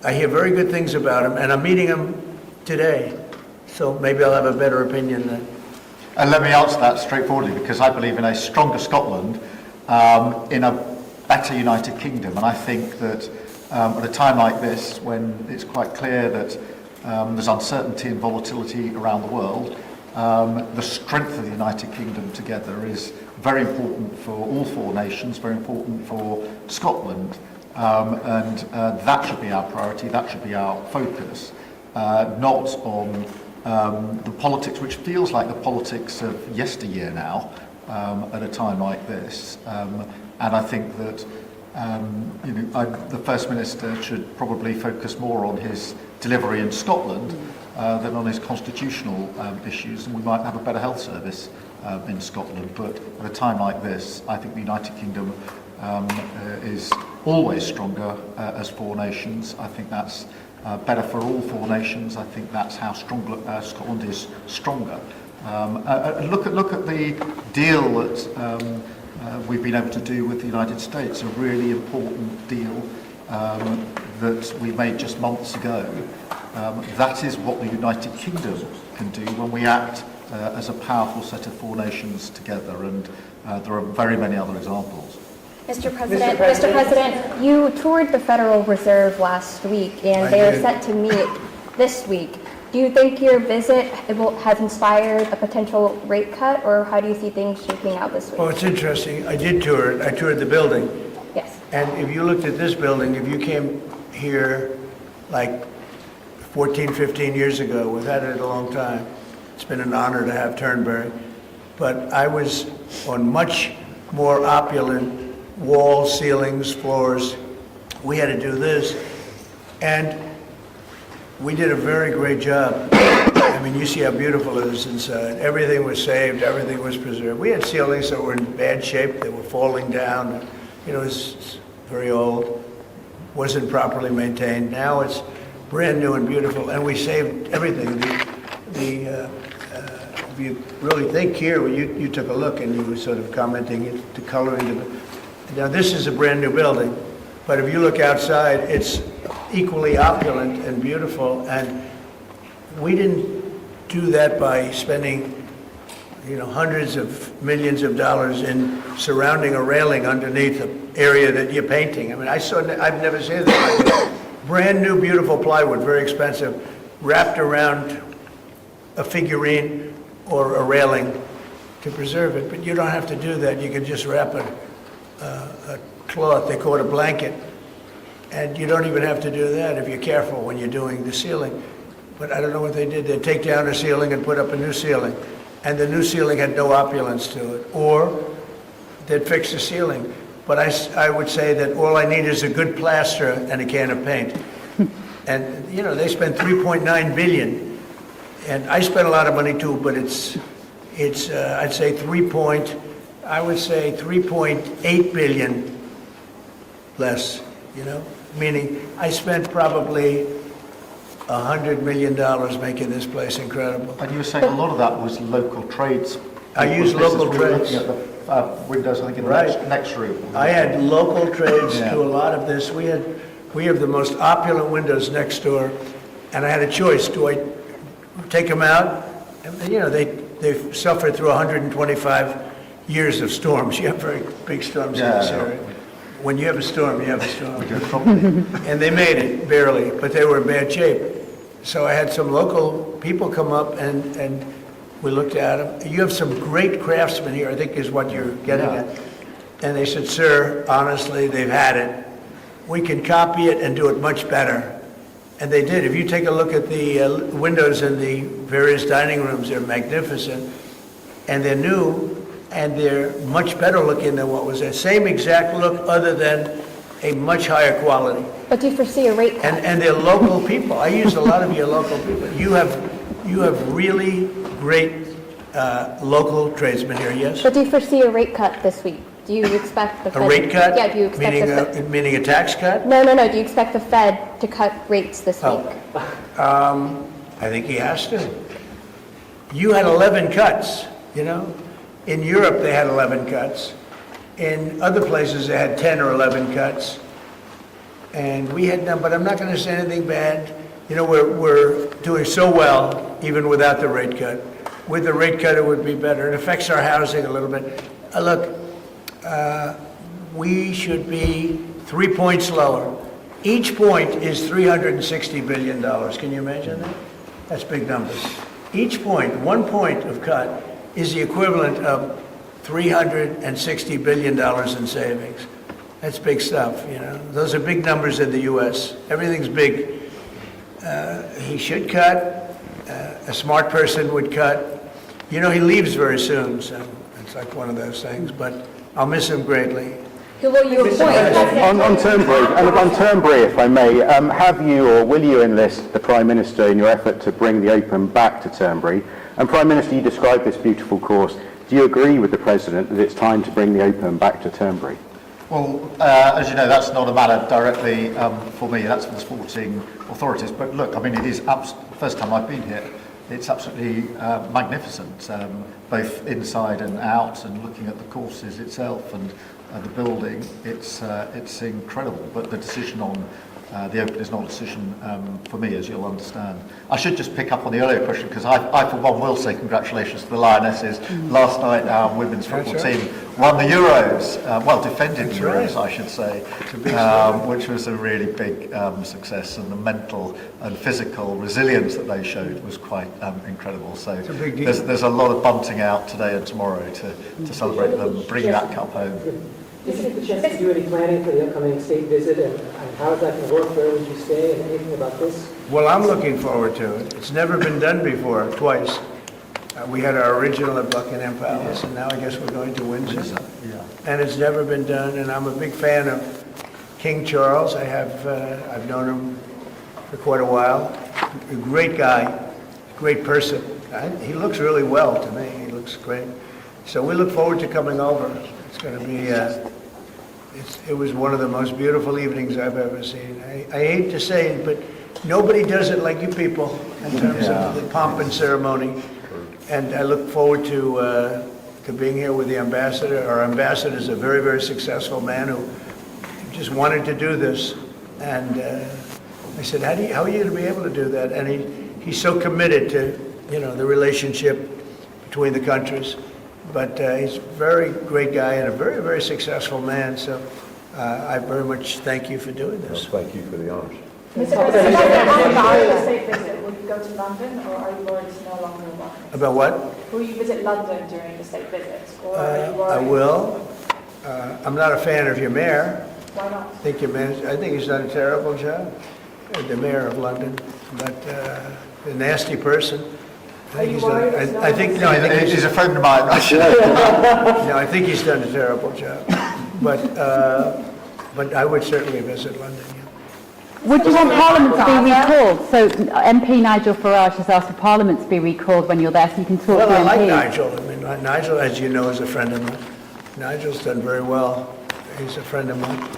Speaker 2: I hear very good things about him, and I'm meeting him today. So maybe I'll have a better opinion then.
Speaker 1: And let me answer that straightforwardly, because I believe in a stronger Scotland, in a better United Kingdom. And I think that at a time like this, when it's quite clear that there's uncertainty and volatility around the world, the strength of the United Kingdom together is very important for all four nations, very important for Scotland. And that should be our priority, that should be our focus, not on the politics, which feels like the politics of yesteryear now, at a time like this. And I think that the First Minister should probably focus more on his delivery in Scotland than on his constitutional issues, and we might have a better health service in Scotland. But at a time like this, I think the United Kingdom is always stronger as four nations. I think that's better for all four nations. I think that's how Scotland is stronger. Look at the deal that we've been able to do with the United States, a really important deal that we made just months ago. That is what the United Kingdom can do when we act as a powerful set of four nations together, and there are very many other examples.
Speaker 3: Mr. President, you toured the Federal Reserve last week, and they are set to meet this week. Do you think your visit has inspired a potential rate cut, or how do you see things shaping out this week?
Speaker 2: Well, it's interesting. I did tour it. I toured the building.
Speaker 3: Yes.
Speaker 2: And if you looked at this building, if you came here like 14, 15 years ago, we've had it a long time. It's been an honor to have Turnberry. But I was on much more opulent walls, ceilings, floors. We had to do this. And we did a very great job. I mean, you see how beautiful it is inside. Everything was saved, everything was preserved. We had ceilings that were in bad shape, they were falling down. You know, it's very old, wasn't properly maintained. Now it's brand new and beautiful, and we saved everything. If you really think here, you took a look and you were sort of commenting the coloring. Now this is a brand new building, but if you look outside, it's equally opulent and beautiful, and we didn't do that by spending hundreds of millions of dollars in surrounding a railing underneath the area that you're painting. I mean, I've never seen that like that. Brand new, beautiful plywood, very expensive, wrapped around a figurine or a railing to preserve it. But you don't have to do that. You can just wrap a cloth, they call it a blanket, and you don't even have to do that if you're careful when you're doing the ceiling. But I don't know what they did. They'd take down a ceiling and put up a new ceiling, and the new ceiling had no opulence to it. Or they'd fix the ceiling. But I would say that all I need is a good plaster and a can of paint. And, they spent $3.9 billion. And I spent a lot of money too, but it's I'd say 3.8 billion less, meaning I spent probably $100 million making this place incredible.
Speaker 1: And you were saying a lot of that was local trades.
Speaker 2: I used local trades.
Speaker 1: Looking at the windows, I think, in the next room.
Speaker 2: I had local trades do a lot of this. We have the most opulent windows next door, and I had a choice. Do I take them out? And, they've suffered through 125 years of storms. You have very big storms in this area. When you have a storm, you have a storm. And they made it, barely, but they were in bad shape. So I had some local people come up and we looked at them. You have some great craftsmen here, I think is what you're getting at. And they said, sir, honestly, they've had it. We can copy it and do it much better. And they did. If you take a look at the windows in the various dining rooms, they're magnificent. And they're new, and they're much better looking than what was there. Same exact look, other than a much higher quality.
Speaker 3: But do you foresee a rate cut?
Speaker 2: And they're local people. I use a lot of your local people. You have really great local tradesmen here, yes?
Speaker 3: But do you foresee a rate cut this week? Do you expect the Fed?
Speaker 2: A rate cut?
Speaker 3: Yeah, do you expect
Speaker 2: meaning a tax cut?
Speaker 3: No. Do you expect the Fed to cut rates this week?
Speaker 2: I think he has to. You had 11 cuts, In Europe, they had 11 cuts. In other places, they had 10 or 11 cuts. And we had none, but I'm not going to say anything bad. We're doing so well, even without the rate cut. With the rate cut, it would be better. It affects our housing a little bit. Look, we should be 3 points lower. Each point is $360 billion. Can you imagine that? That's big numbers. Each point, 1 point of cut, is the equivalent of $360 billion in savings. That's big stuff, Those are big numbers in the U.S. Everything's big. He should cut. A smart person would cut. He leaves very soon, so it's like one of those things, but I'll miss him greatly.
Speaker 3: Who will you appoint?
Speaker 4: On Turnberry, if I may, have you or will you enlist the Prime Minister in your effort to bring the Open back to Turnberry? And Prime Minister, you described this beautiful course. Do you agree with the President that it's time to bring the Open back to Turnberry?
Speaker 1: Well, as you know, that's not a matter directly for me. That's for the sporting authorities. But look, it is the first time I've been here. It's absolutely magnificent, both inside and out, and looking at the courses itself and the building. It's incredible. But the decision on the Open is not a decision for me, as you'll understand. I should just pick up on the earlier question, because I for one will say congratulations to the Lionesses. Last night our women's football team won the Euros, defended the Euros, I should say, which was a really big success, and the mental and physical resilience that they showed was quite incredible. So there's a lot of bunting out today and tomorrow to celebrate them bringing that cup home.
Speaker 8: Do you get the chance to do any planning for the upcoming state visit, and how is that going to work? Where would you stay, and anything about this?
Speaker 2: Well, I'm looking forward to it. It's never been done before, twice. We had our original at Buckingham Palace, and now I guess we're going to Windsor. And it's never been done, and I'm a big fan of King Charles. I've known him for quite a while. A great guy, great person. He looks really well to me. He looks great. So we look forward to coming over. It's going to be, it was one of the most beautiful evenings I've ever seen. I hate to say it, but nobody does it like you people in terms of the pomp and ceremony. And I look forward to being here with the ambassador. Our ambassador is a very, very successful man who just wanted to do this. And I said, how are you going to be able to do that? And he's so committed to, the relationship between the countries. But he's a very great guy and a very, very successful man. So I very much thank you for doing this.
Speaker 12: Thank you for the honours.
Speaker 13: Mr. President, after the state visit, will you go to London, or are you worried it's no longer welcome?
Speaker 2: About what?
Speaker 13: Will you visit London during the state visit, or are you
Speaker 2: I
Speaker 13: worried?
Speaker 2: will. I'm not a fan of your mayor.
Speaker 13: Why not?
Speaker 2: I think he's done a terrible job, the mayor of London, but a nasty person.
Speaker 13: Are you worried it's no
Speaker 2: I think, no, I think
Speaker 1: He's a friend of mine.
Speaker 2: no, I think he's done a terrible job. But I would certainly visit London. Yeah.
Speaker 14: Would you want Parliament to be recalled? So MP Nigel Farage has asked for Parliament to be recalled when you're there so you can talk
Speaker 2: Well,
Speaker 14: to
Speaker 2: I
Speaker 14: MPs.
Speaker 2: like Nigel. I mean, Nigel, as you know, is a friend of mine. Nigel's done very well. He's a friend of mine.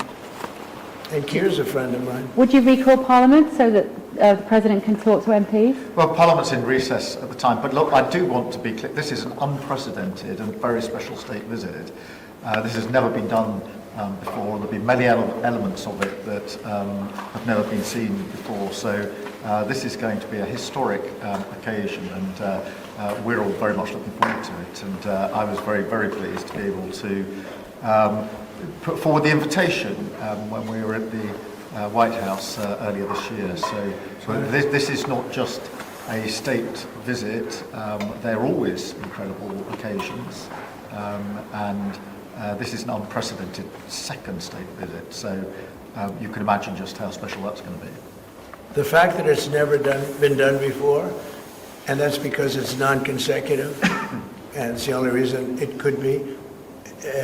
Speaker 2: And Keir's a friend of mine.
Speaker 14: Would you recall Parliament so that the President can talk to MPs?
Speaker 1: Well, Parliament's in recess at the time, but look, I do want to be clear. This is an unprecedented and very special state visit. This has never been done before. There'll be many elements of it that have never been seen before. So this is going to be a historic occasion, and we're all very much looking forward to it. And I was very, very pleased to be able to put forward the invitation when we were at the White House earlier this year. So this is not just a state visit. They're always incredible occasions, and this is an unprecedented second state visit. So you can imagine just how special that's going to be.
Speaker 2: The fact that it's never been done before, and that's because it's non-consecutive, and it's the only reason it could be,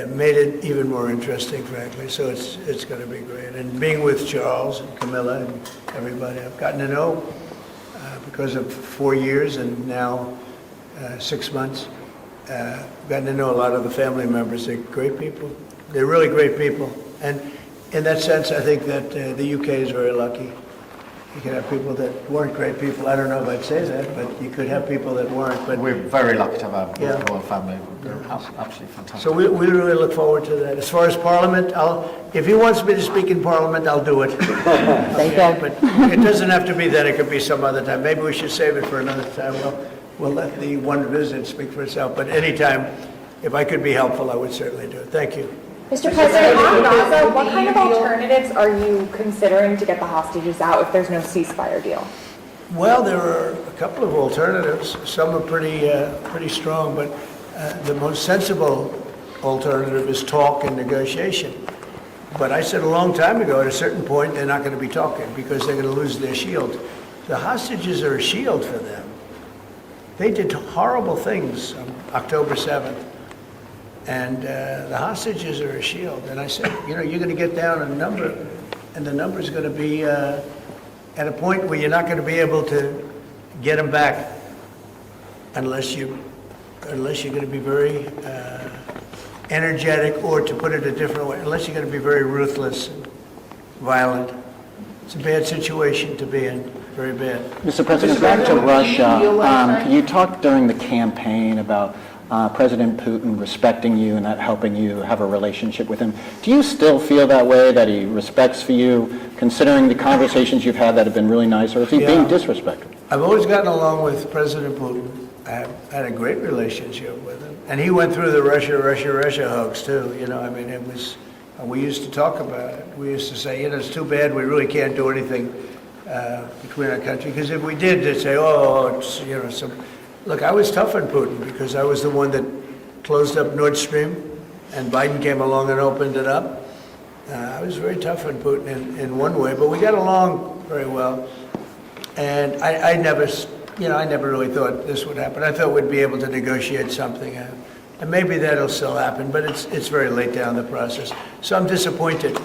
Speaker 2: made it even more interesting, frankly. So it's going to be great. And being with Charles and Camilla and everybody, I've gotten to know because of 4 years and now 6 months. Gotten to know a lot of the family members. They're great people. They're really great people. And in that sense, I think that the UK is very lucky. You could have people that weren't great people. I don't know if I'd say that, but you could have people that weren't. But
Speaker 1: we're very lucky to have
Speaker 2: Yeah.
Speaker 1: a royal family. They're absolutely fantastic.
Speaker 2: so we really look forward to that. As far as Parliament, if he wants me to speak in Parliament, I'll do it.
Speaker 14: There you go.
Speaker 2: But it doesn't have to be then. It could be some other time. Maybe we should save it for another time. We'll let the one visit speak for itself. But anytime, if I could be helpful, I would certainly do it. Thank you.
Speaker 13: Mr. President, on Gaza, what kind of alternatives are you considering to get the hostages out if there's no ceasefire deal?
Speaker 2: Well, there are a couple of alternatives. Some are pretty strong, but the most sensible alternative is talk and negotiation. But I said a long time ago, at a certain point, they're not going to be talking because they're going to lose their shield. The hostages are a shield for them. They did horrible things on October 7th, and the hostages are a shield. And I said, you're going to get down a number, and the number is going to be at a point where you're not going to be able to get them back unless you're going to be very energetic, or to put it a different way, unless you're going to be very ruthless and violent. It's a bad situation to be in. Very bad.
Speaker 6: Mr. President, back to Russia. You talked during the campaign about President Putin respecting you and that helping you have a relationship with him. Do you still feel that way, that he respects you, considering the conversations you've had that have been really nice, or is he being disrespectful?
Speaker 2: I've always gotten along with President Putin. I had a great relationship with him. And he went through the Russia hoax, too. I mean, it was, we used to talk about it. We used to say, it's too bad we really can't do anything between our country, because if we did, they'd say, it's, Look, I was tough on Putin because I was the one that closed up Nord Stream, and Biden came along and opened it up. I was very tough on Putin in one way, but we got along very well. And I never really thought this would happen. I thought we'd be able to negotiate something, and maybe that'll still happen, but it's very late down the process. So I'm disappointed.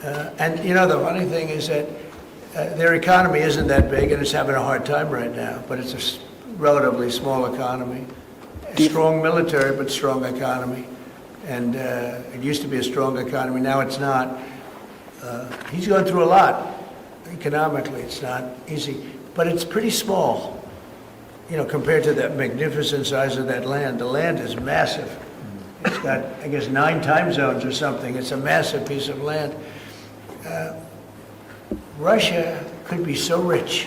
Speaker 2: And the funny thing is that their economy isn't that big, and it's having a hard time right now, but it's a relatively small economy. A strong military, but strong economy. And it used to be a strong economy, now it's not. He's gone through a lot. Economically, it's not easy, but it's pretty small, compared to that magnificent size of that land. The land is massive. It's got, I guess, 9 time zones or something. It's a massive piece of land. Russia could be so rich.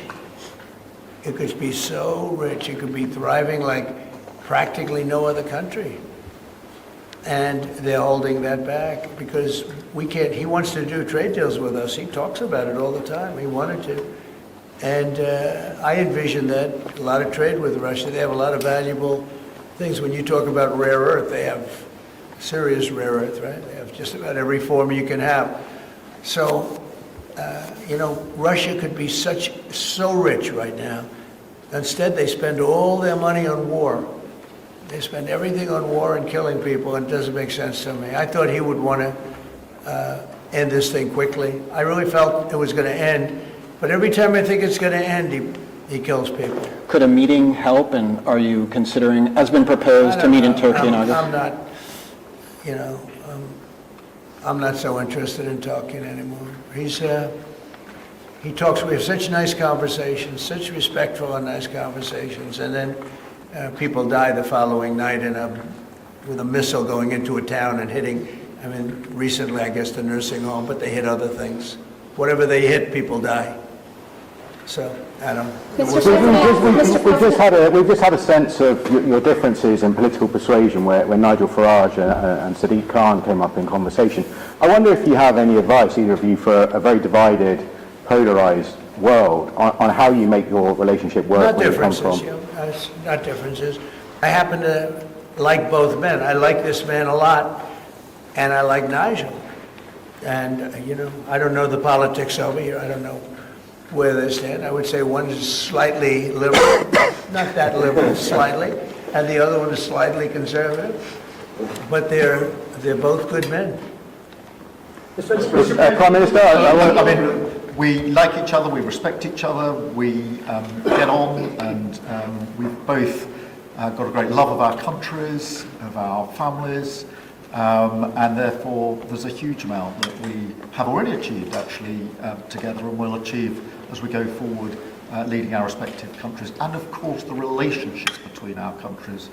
Speaker 2: It could be so rich. It could be thriving like practically no other country. And they're holding that back because we can't, he wants to do trade deals with us. He talks about it all the time. He wanted to. And I envision that, a lot of trade with Russia. They have a lot of valuable things. When you talk about rare earth, they have serious rare earth, right? They have just about every form you can have. So, you know, Russia could be so rich right now. Instead, they spend all their money on war. They spend everything on war and killing people, and it doesn't make sense to me. I thought he would want to end this thing quickly. I really felt it was going to end, but every time I think it's going to end, he kills people.
Speaker 6: Could a meeting help, and are you considering, as been proposed, to meet in Turkey in August?
Speaker 2: I'm not, you know, I'm not so interested in talking anymore. He talks, we have such nice conversations, such respectful and nice conversations, and then people die the following night with a missile going into a town and hitting, I mean, recently, I guess, the nursing home, but they hit other things. Whatever they hit, people die. So, Adam.
Speaker 4: We've just had a sense of your differences in political persuasion when Nigel Farage and Sadiq Khan came up in conversation. I wonder if you have any advice, either of you, for a very divided, polarised world on how you make your relationship work.
Speaker 2: Not differences, you know, not differences. I happen to like both men. I like this man a lot, and I like Nigel. And, you know, I don't know the politics over here. I don't know where they stand. I would say one is slightly liberal, not that liberal, slightly, and the other one is slightly conservative. But they're both good men.
Speaker 4: Prime Minister,
Speaker 1: I mean, we like each other, we respect each other, we get on, and we've both got a great love of our countries, of our families, and therefore there's a huge amount that we have already achieved actually together and will achieve as we go forward, leading our respective countries, and of course the relationships between our countries.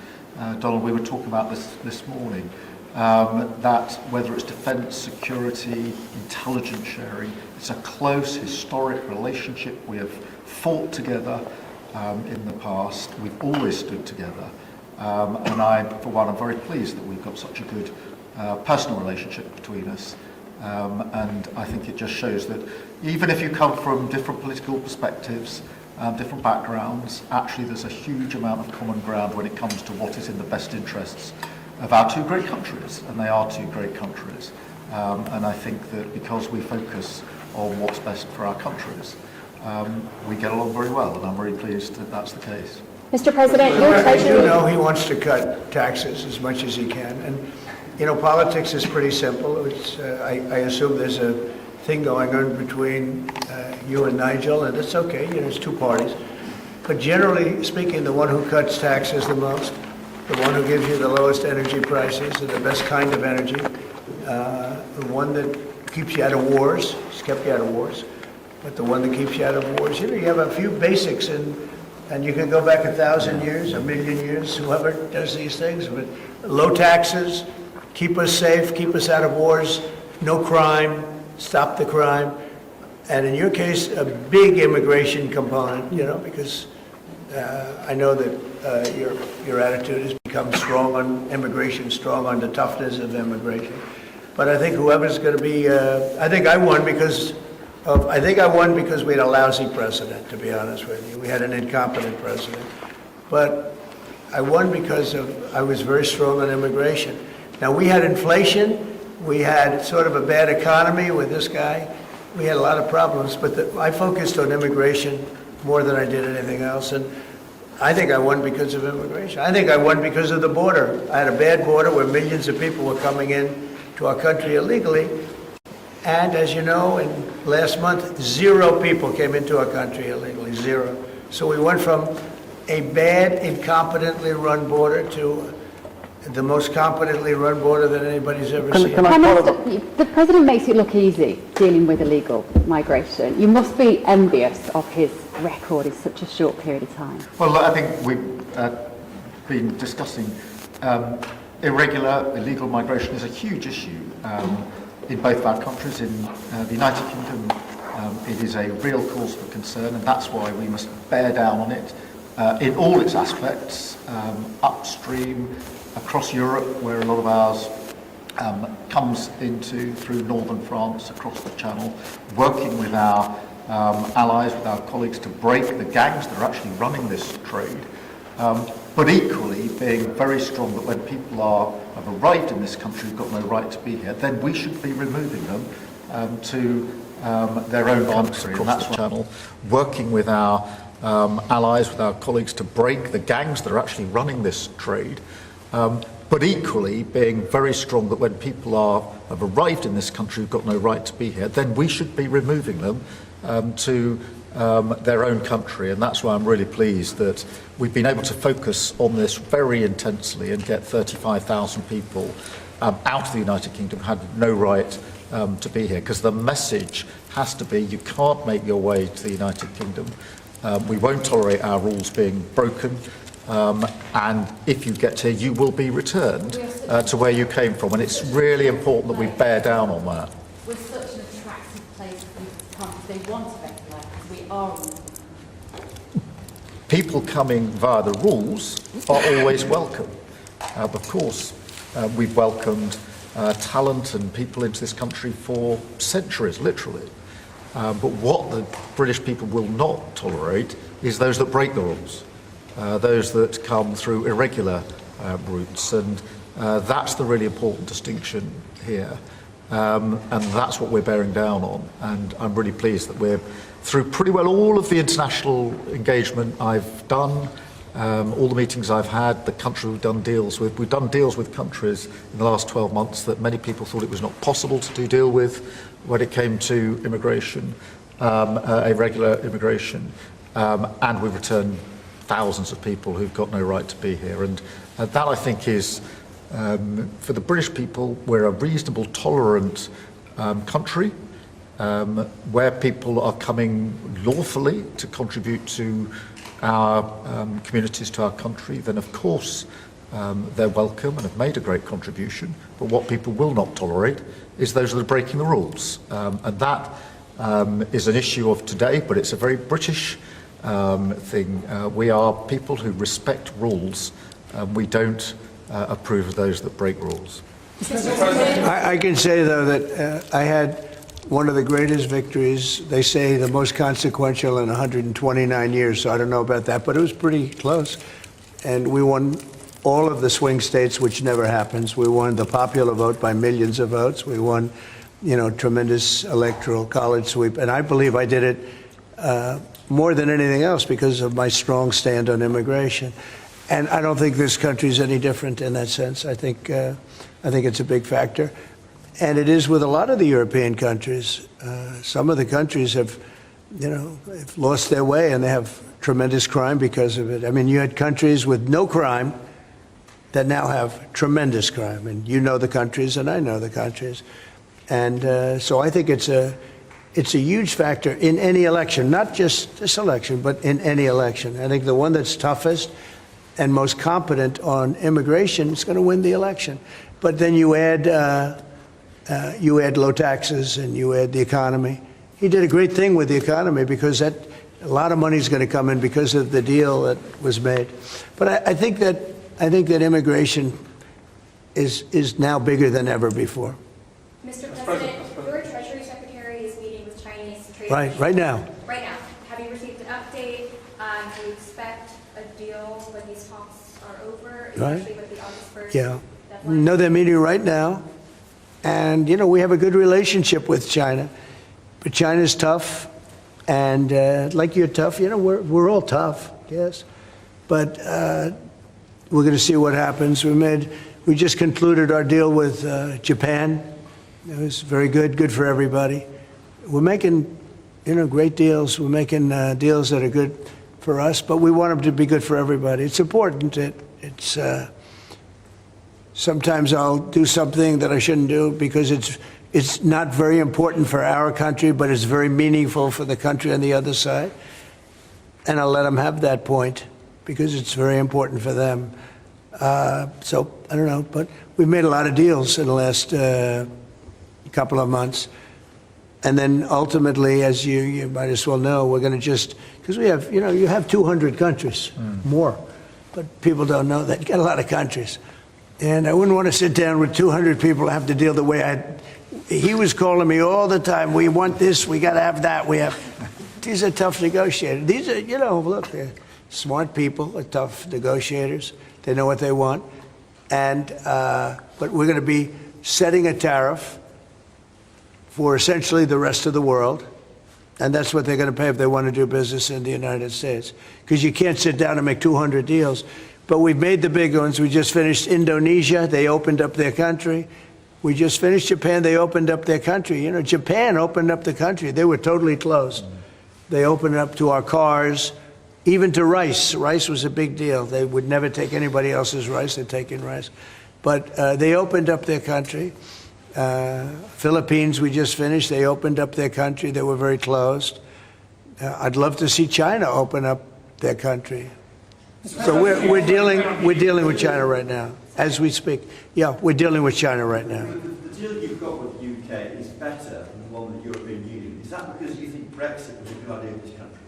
Speaker 1: Donald, we were talking about this morning, that whether it's defence, security, intelligence sharing, it's a close historic relationship. We have fought together in the past. We've always stood together. And I, for one, am very pleased that we've got such a good personal relationship between us. And I think it just shows that even if you come from different political perspectives, different backgrounds, actually there's a huge amount of common ground when it comes to what is in the best interests of our two great countries, and they are two great countries. And I think that because we focus on what's best for our countries, we get along very well, and I'm very pleased that that's the case.
Speaker 3: Mr. President, your
Speaker 2: I do
Speaker 3: Treasury...
Speaker 2: know he wants to cut taxes as much as he can, and you know, politics is pretty simple. It's, I assume there's a thing going on between you and Nigel, and it's okay, you know, it's two parties. But generally speaking, the one who cuts taxes the most, the one who gives you the lowest energy prices and the best kind of energy, the one that keeps you out of wars, he's kept you out of wars, but the one that keeps you out of wars, you know, you have a few basics, and you can go back 1,000 years, 1,000,000 years, whoever does these things, but low taxes, keep us safe, keep us out of wars, no crime, stop the crime, and in your case, a big immigration component, you know, because I know that your attitude has become strong on immigration, strong on the toughness of immigration. But I think whoever's going to be, I think I won because we had a lousy president, to be honest with you. We had an incompetent president. But I won because I was very strong on immigration. Now, we had inflation. We had sort of a bad economy with this guy. We had a lot of problems, but I focused on immigration more than I did anything else. And I think I won because of immigration. I think I won because of the border. I had a bad border where millions of people were coming in to our country illegally. And as you know, in last month, 0 people came into our country illegally, 0. So we went from a bad, incompetently run border to the most competently run border that anybody's ever seen.
Speaker 14: Prime Minister, the President makes it look easy dealing with illegal migration. You must be envious of his record in such a short period of time.
Speaker 1: Well, I think we've been discussing illegal migration is a huge issue in both of our countries. In the United Kingdom, it is a real cause for concern, and that's why we must bear down on it. in all its aspects, upstream, across Europe, where a lot of ours comes into through northern France, across the Channel, working with our allies, with our colleagues to break the gangs that are actually running this trade, but equally being very strong that when people have arrived in this country who've got no right to be here, then we should be removing them to their own country, and that's the Channel, working with our allies, with our colleagues to break the gangs that are actually running this trade, but equally being very strong that when people have arrived in this country who've got no right to be here, then we should be removing them to their own country. And that's why I'm really pleased that we've been able to focus on this very intensely and get 35,000 people out of the United Kingdom who had no right to be here, because the message has to be you can't make your way to the United Kingdom. We won't tolerate our rules being broken, and if you get here you will be returned to where you came from, and it's really important that we bear down on that.
Speaker 9: We're such an attractive place for people to come if they want a better life, because we are.
Speaker 1: People coming via the rules are always welcome. Of course, we've welcomed talent and people into this country for centuries, literally. But what the British people will not tolerate is those that break the rules, those that come through irregular routes, and that's the really important distinction here. And that's what we're bearing down on, and I'm really pleased that we're through pretty well all of the international engagement I've done, all the meetings I've had, the country we've done deals with. We've done deals with countries in the last 12 months that many people thought it was not possible to deal with when it came to immigration, irregular immigration, and we've returned thousands of people who've got no right to be here. And that, I think, is, for the British people, we're a reasonable, tolerant country, where people are coming lawfully to contribute to our communities, to our country, then of course they're welcome and have made a great contribution. But what people will not tolerate is those that are breaking the rules. And that is an issue of today, but it's a very British thing. We are people who respect rules. We don't approve of those that break rules.
Speaker 2: I can say, though, that I had one of the greatest victories, they say the most consequential in 129 years, so I don't know about that, but it was pretty close. And we won all of the swing states, which never happens. We won the popular vote by millions of votes. We won, tremendous electoral college sweep. And I believe I did it more than anything else because of my strong stand on immigration. And I don't think this country is any different in that sense. I think it's a big factor. And it is with a lot of the European countries. Some of the countries have lost their way, and they have tremendous crime because of it. I mean, you had countries with no crime that now have tremendous crime. And you know the countries, and I know the countries. And so I think it's a huge factor in any election, not just this election, but in any election. I think the one that's toughest and most competent on immigration is going to win the election. But then you add low taxes and you add the economy. He did a great thing with the economy because a lot of money is going to come in because of the deal that was made. But I think that immigration is now bigger than ever before.
Speaker 3: Mr. President, your Treasury Secretary is meeting with Chinese trade
Speaker 2: Right now.
Speaker 3: Right now. Have you received an update? Do you expect a deal when these talks are over, especially with the August 1st deadline?
Speaker 2: No, they're meeting right now. And, we have a good relationship with China. But China's tough. And like you're tough, we're all tough, yes. But we're going to see what happens. We just concluded our deal with Japan. It was very good for everybody. We're making, great deals. We're making deals that are good for us, but we want them to be good for everybody. It's important. It's sometimes I'll do something that I shouldn't do because it's not very important for our country, but it's very meaningful for the country on the other side. And I'll let them have that point because it's very important for them. So I don't know, but we've made a lot of deals in the last couple of months. And then ultimately, as you might as well know, we're going to just, because we have, you have 200 countries, more, but people don't know that. You got a lot of countries. And I wouldn't want to sit down with 200 people and have to deal the way he was calling me all the time. We want this, we got to have that, these are tough negotiators. These are, look, they're smart people, they're tough negotiators. They know what they want. And, but we're going to be setting a tariff for essentially the rest of the world. And that's what they're going to pay if they want to do business in the United States. Because you can't sit down and make 200 deals. But we've made the big ones. We just finished Indonesia. They opened up their country. We just finished Japan. They opened up their country. Japan opened up the country. They were totally closed. They opened up to our cars, even to rice. Rice was a big deal. They would never take anybody else's rice. They'd take in rice. But they opened up their country. Philippines, we just finished. They opened up their country. They were very closed. I'd love to see China open up their country. So we're dealing with China right now, as we speak. Yeah, we're dealing with China right now.
Speaker 11: The deal you've got with the UK is better than the one with the European Union. Is that because you think Brexit was a good idea for this country?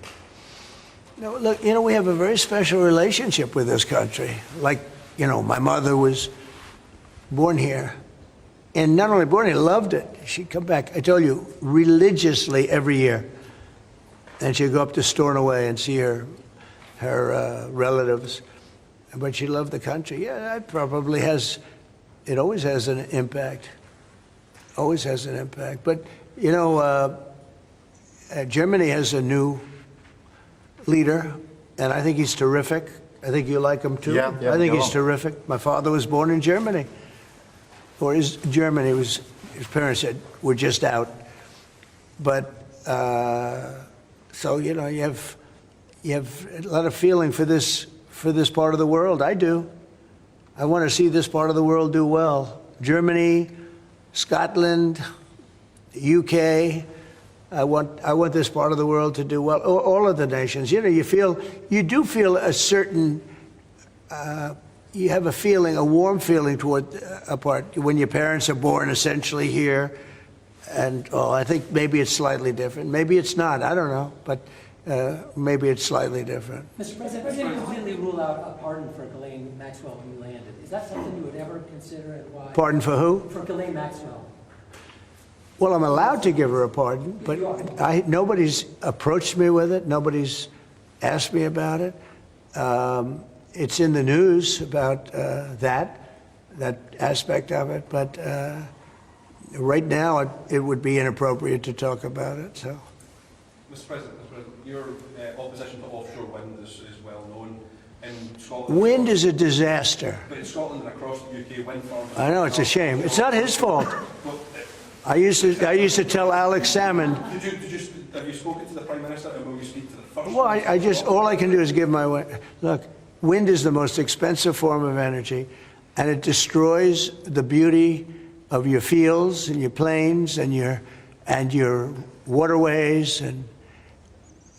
Speaker 2: No, look, we have a very special relationship with this country. Like, my mother was born here. And not only born here, loved it. She'd come back, I told you, religiously every year. And she'd go up to Stornoway and see her relatives. But she loved the country. Yeah, that probably it always has an impact. Always has an impact. But, Germany has a new leader, and I think he's terrific. I think you like him too.
Speaker 1: Yeah,
Speaker 2: I think he's terrific. My father was born in Germany. Or his parents said, we're just out. But, so, you have a lot of feeling for this part of the world. I do. I want to see this part of the world do well. Germany, Scotland, UK. I want this part of the world to do well. All of the nations. You do feel a certain, you have a warm feeling toward a part when your parents are born essentially here. And I think maybe it's slightly different. Maybe it's not. I don't know. But maybe it's slightly different.
Speaker 8: Mr. President, we didn't completely rule out a pardon for Ghislaine Maxwell when you landed. Is that something you would ever consider, and why?
Speaker 2: Pardon for who?
Speaker 8: For Ghislaine Maxwell.
Speaker 2: Well, I'm allowed to give her a pardon, but nobody's approached me with it. Nobody's asked me about it. It's in the news about that aspect of it, but right now it would be inappropriate to talk about it. So,
Speaker 12: Mr. President, your opposition to offshore wind is well known in Scotland.
Speaker 2: Wind is a disaster.
Speaker 12: But in Scotland and across the UK, wind farms.
Speaker 2: I know, it's a shame. It's not his fault. I used to tell Alex Salmon.
Speaker 12: Have you spoken to the Prime Minister, and will you speak to the First
Speaker 2: Well, all I can do is give my way. Look, wind is the most expensive form of energy, and it destroys the beauty of your fields and your plains and your waterways. And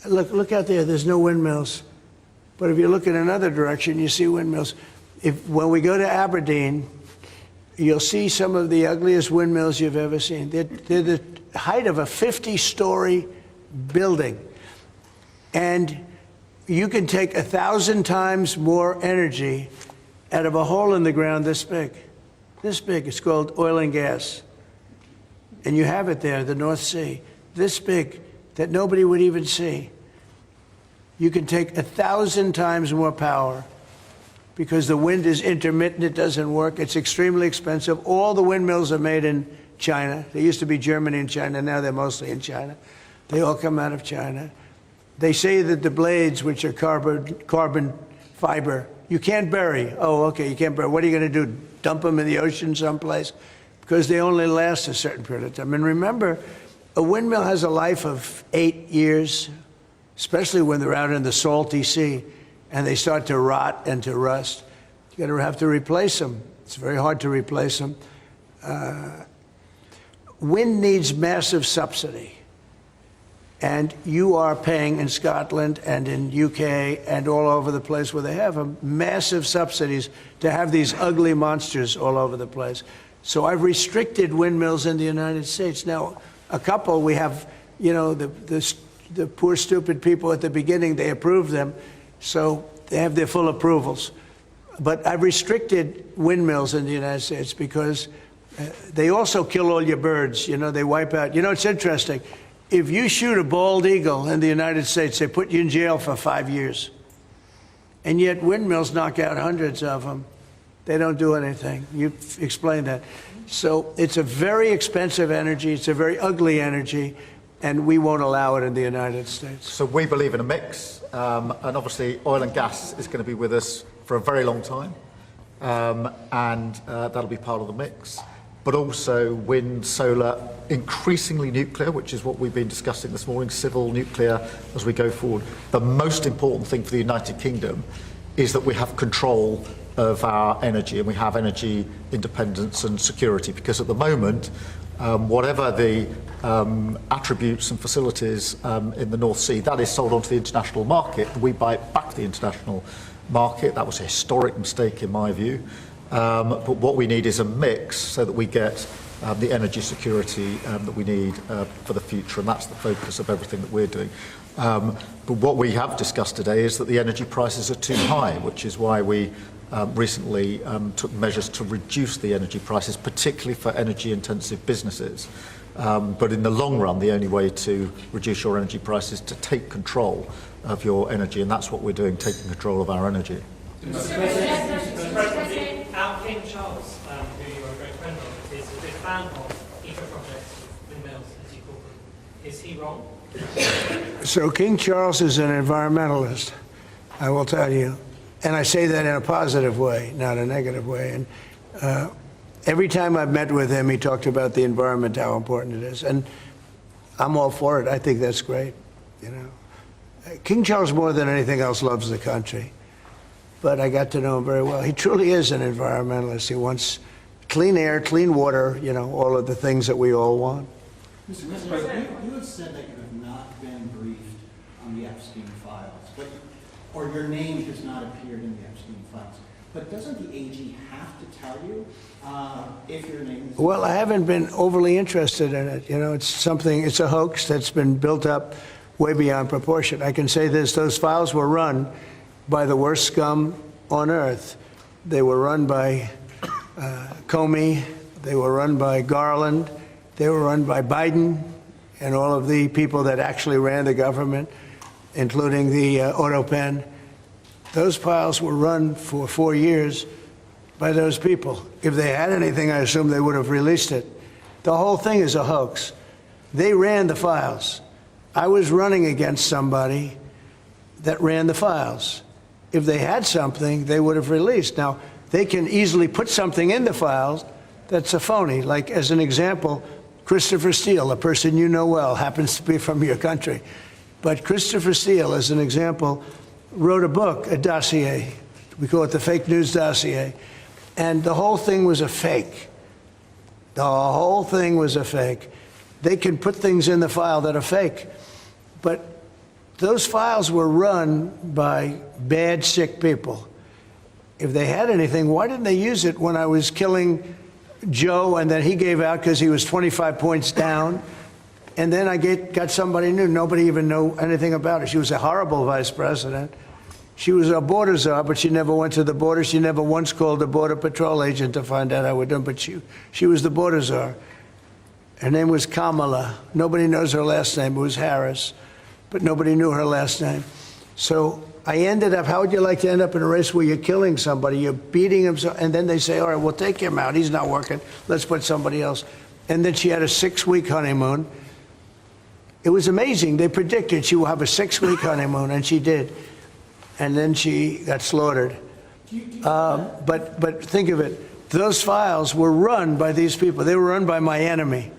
Speaker 2: look out there. There's no windmills, but if you look in another direction, you see windmills. When we go to Aberdeen, you'll see some of the ugliest windmills you've ever seen. They're the height of a 50-story building. And you can take 1,000 times more energy out of a hole in the ground this big. This big. It's called oil and gas. And you have it there, the North Sea. This big, that nobody would even see. You can take 1,000 times more power because the wind is intermittent, it doesn't work, it's extremely expensive. All the windmills are made in China. They used to be Germany and China, now they're mostly in China. They all come out of China. They say that the blades, which are carbon fiber, you can't bury. Oh, okay, you can't bury. What are you going to do, dump them in the ocean someplace? Because they only last a certain period of time. And remember, a windmill has a life of 8 years, especially when they're out in the salty sea. And they start to rot and to rust. You're going to have to replace them. It's very hard to replace them. Wind needs massive subsidy. And you are paying in Scotland and in UK and all over the place where they have massive subsidies to have these ugly monsters all over the place. So I've restricted windmills in the United States. Now, a couple. We have, the poor, stupid people at the beginning, they approve them, so they have their full approvals. But I've restricted windmills in the United States because they also kill all your birds. They wipe out. It's interesting. If you shoot a bald eagle in the United States, they put you in jail for 5 years. And yet windmills knock out hundreds of them. They don't do anything. You explained that. So it's a very expensive energy. It's a very ugly energy, and we won't allow it in the United States.
Speaker 1: So we believe in a mix, and obviously oil and gas is going to be with us for a very long time, and that'll be part of the mix. But also wind, solar, increasingly nuclear, which is what we've been discussing this morning, civil nuclear as we go forward. The most important thing for the United Kingdom is that we have control of our energy, and we have energy independence and security, because at the moment, whatever the attributes and facilities in the North Sea, that is sold onto the international market, and we buy it back to the international market. That was a historic mistake in my view. But what we need is a mix so that we get the energy security that we need for the future, and that's the focus of everything that we're doing. But what we have discussed today is that the energy prices are too high, which is why we recently took measures to reduce the energy prices, particularly for energy-intensive businesses. But in the long run, the only way to reduce your energy prices is to take control of your energy, and that's what we're doing, taking control of our energy.
Speaker 7: Mr. President, our King Charles, who you are a great friend of, is a big fan of eco-projects, windmills, as you call them. Is he wrong?
Speaker 2: So King Charles is an environmentalist, I will tell you. And I say that in a positive way, not a negative way. And every time I've met with him, he talked about the environment, how important it is. And I'm all for it. I think that's great. King Charles, more than anything else, loves the country. But I got to know him very well. He truly is an environmentalist. He wants clean air, clean water, all of the things that we all want.
Speaker 6: Mr. President, you have said that you have not been briefed on the Epstein files, or your name has not appeared in the Epstein files. But doesn't the AG have to tell you if your name is...
Speaker 2: Well, I haven't been overly interested in it. It's a hoax that's been built up way beyond proportion. I can say this, those files were run by the worst scum on earth. They were run by Comey, they were run by Garland, they were run by Biden and all of the people that actually ran the government, including the Autopen. Those files were run for 4 years by those people. If they had anything, I assume they would have released it. The whole thing is a hoax. They ran the files. I was running against somebody that ran the files. If they had something, they would have released. Now, they can easily put something in the files that's a phony. Like, as an example, Christopher Steele, a person you know well, happens to be from your country. But Christopher Steele, as an example, wrote a book, a dossier. We call it the fake news dossier. And the whole thing was a fake. The whole thing was a fake. They can put things in the file that are fake. But those files were run by bad, sick people. If they had anything, why didn't they use it when I was killing Joe and then he gave out because he was 25 points down? And then I got somebody new. Nobody even knew anything about it. She was a horrible vice president. She was a border czar, but she never went to the border. She never once called a border patrol agent to find out how we're doing, but she was the border czar. Her name was Kamala. Nobody knows her last name. It was Harris, but nobody knew her last name. So I ended up, how would you like to end up in a race where you're killing somebody, you're beating him, and then they say, all right, we'll take him out. He's not working. Let's put somebody else. And then she had a 6-week honeymoon. It was amazing. They predicted she would have a 6-week honeymoon, and she did. And then she got slaughtered. But think of it. Those files were run by these people. They were run by my enemy.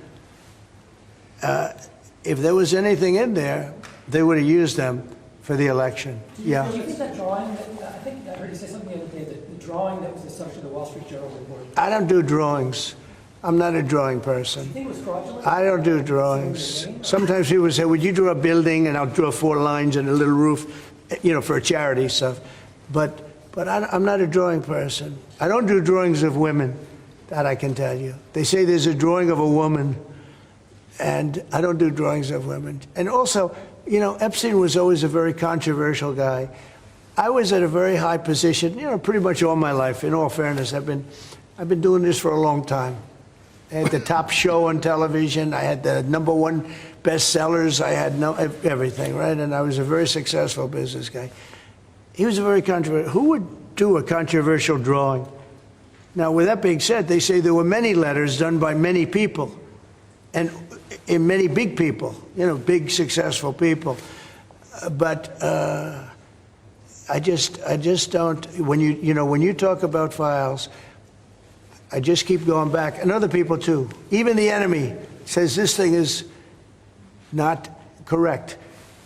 Speaker 2: If there was anything in there, they would have used them for the election. Yeah.
Speaker 8: Do you think that drawing, I think I heard you say something the other day, that the drawing that was the subject of the Wall Street Journal report.
Speaker 2: I don't do drawings. I'm not a drawing person.
Speaker 8: Do you think it was fraudulent?
Speaker 2: I don't do drawings. Sometimes people say, would you draw a building? And I'll draw 4 lines and a little roof, for a charity stuff. But I'm not a drawing person. I don't do drawings of women, that I can tell you. They say there's a drawing of a woman, And I don't do drawings of women. And also, you know, Epstein was always a very controversial guy. I was at a very high position, you know, pretty much all my life. In all fairness, I've been doing this for a long time. I had the top show on television. I had the #1 bestsellers. I had everything, right? And I was a very successful business guy. He was a very controversial. Who would do a controversial drawing? Now, with that being said, they say there were many letters done by many people, and in many big people, you know, big successful people. But I just don't. When you talk about files, I just keep going back, and other people too. Even the enemy says this thing is not correct,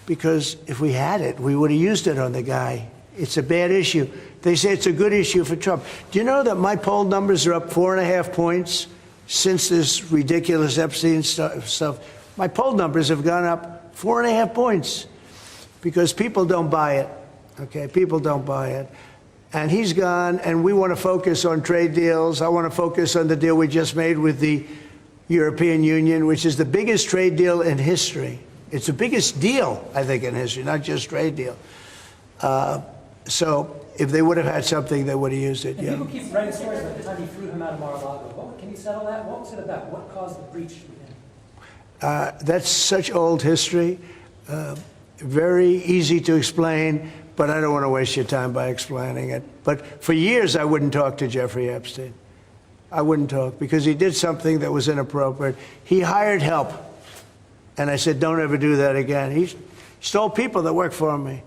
Speaker 2: because if we had it, we would have used it on the guy. It's a bad issue. They say it's a good issue for Trump. Do you know that my poll numbers are up 4.5 points since this ridiculous Epstein stuff? My poll numbers have gone up 4.5 points because people don't buy it. Okay, people don't buy it. And he's gone, and we want to focus on trade deals. I want to focus on the deal we just made with the European Union, which is the biggest trade deal in history. It's the biggest deal, I think, in history, not just trade deal. So if they would have had something, they would have used it.
Speaker 8: And
Speaker 2: Yeah.
Speaker 8: people keep writing stories about the time he threw him out of Mar-a-Lago. Can you settle that? What was it about? What caused the breach with him?
Speaker 2: That's such old history. Very easy to explain, but I don't want to waste your time by explaining it. But for years, I wouldn't talk to Jeffrey Epstein. I wouldn't talk because he did something that was inappropriate. He hired help. And I said, don't ever do that again. He stole people that worked for me.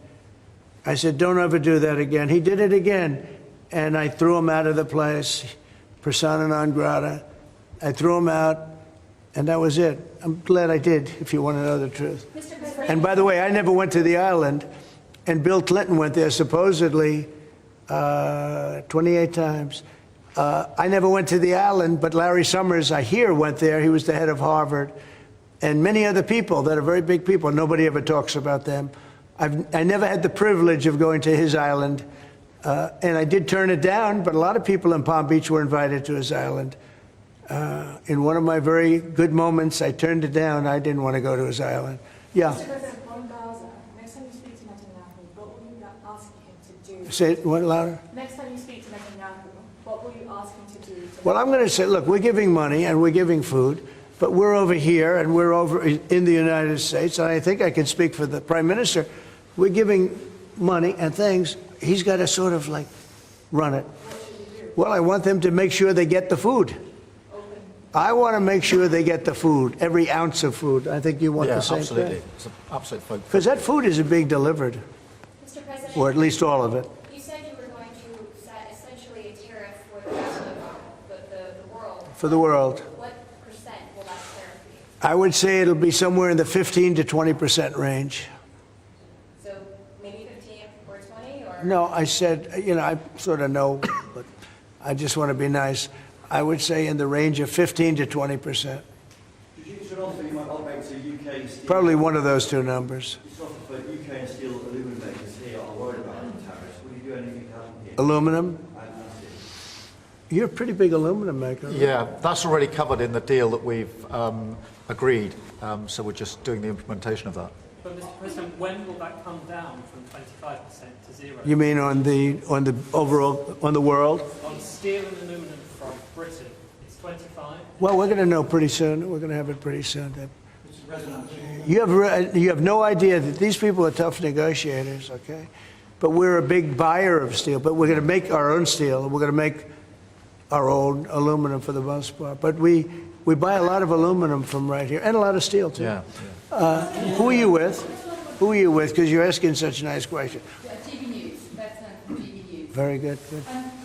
Speaker 2: I said, don't ever do that again. He did it again. And I threw him out of the place, persona non grata. I threw him out, and that was it. I'm glad I did, if you want to know the truth. And by the way, I never went to the island, and Bill Clinton went there supposedly 28 times. I never went to the island, but Larry Summers, I hear, went there. He was the head of Harvard. And many other people that are very big people. Nobody ever talks about them. I never had the privilege of going to his island. And I did turn it down, but a lot of people in Palm Beach were invited to his island. In one of my very good moments, I turned it down. I didn't want to go to his island. Yeah.
Speaker 13: Mr. President, on Gaza, next time you speak to Netanyahu, what will you ask him to do?
Speaker 2: Say it one louder.
Speaker 13: Next time you speak to Netanyahu, what will you ask him to do?
Speaker 2: Well, I'm going to say, look, we're giving money and we're giving food, but we're over here and we're over in the United States, and I think I can speak for the Prime Minister. We're giving money and things. He's got to sort of like run it. Well, I want them to make sure they get the food. I want to make sure they get the food, every ounce of food. I think you want the same
Speaker 1: absolutely.
Speaker 2: thing.
Speaker 1: It's an absolute focus.
Speaker 2: Because that food isn't being delivered,
Speaker 3: Mr. President,
Speaker 2: or at least all of it.
Speaker 3: you said you were going to set essentially a tariff for the rest of the world.
Speaker 2: For the world.
Speaker 3: What percent will that tariff be?
Speaker 2: I would say it'll be somewhere in the 15 to 20% range.
Speaker 3: So maybe 15 or 20, or?
Speaker 2: No, I said, you know, I sort of know, but I just want to be nice. I would say in the range of 15 to 20%. Probably one of those two numbers.
Speaker 11: UK and steel aluminum makers here are worried about tariffs. Will you do anything to help here?
Speaker 2: Aluminum? You're a pretty big aluminum maker. Right?
Speaker 1: Yeah, that's already covered in the deal that we've agreed. So we're just doing the implementation of that.
Speaker 7: But Mr. President, when will that come down from 25% to 0?
Speaker 2: You mean on the overall, on the world?
Speaker 7: On steel and aluminum from Britain, it's 25.
Speaker 2: Well, we're going to know pretty soon. We're going to have it pretty soon. You have no idea that these people are tough negotiators, okay? But we're a big buyer of steel. But we're going to make our own steel. We're going to make our own aluminum for the most part. But we buy a lot of aluminum from right here, and a lot of steel too.
Speaker 1: Yeah.
Speaker 2: Who are you with? Who are you with? Because you're asking such a nice question.
Speaker 9: TV News, better from TV News.
Speaker 2: Very good. Good.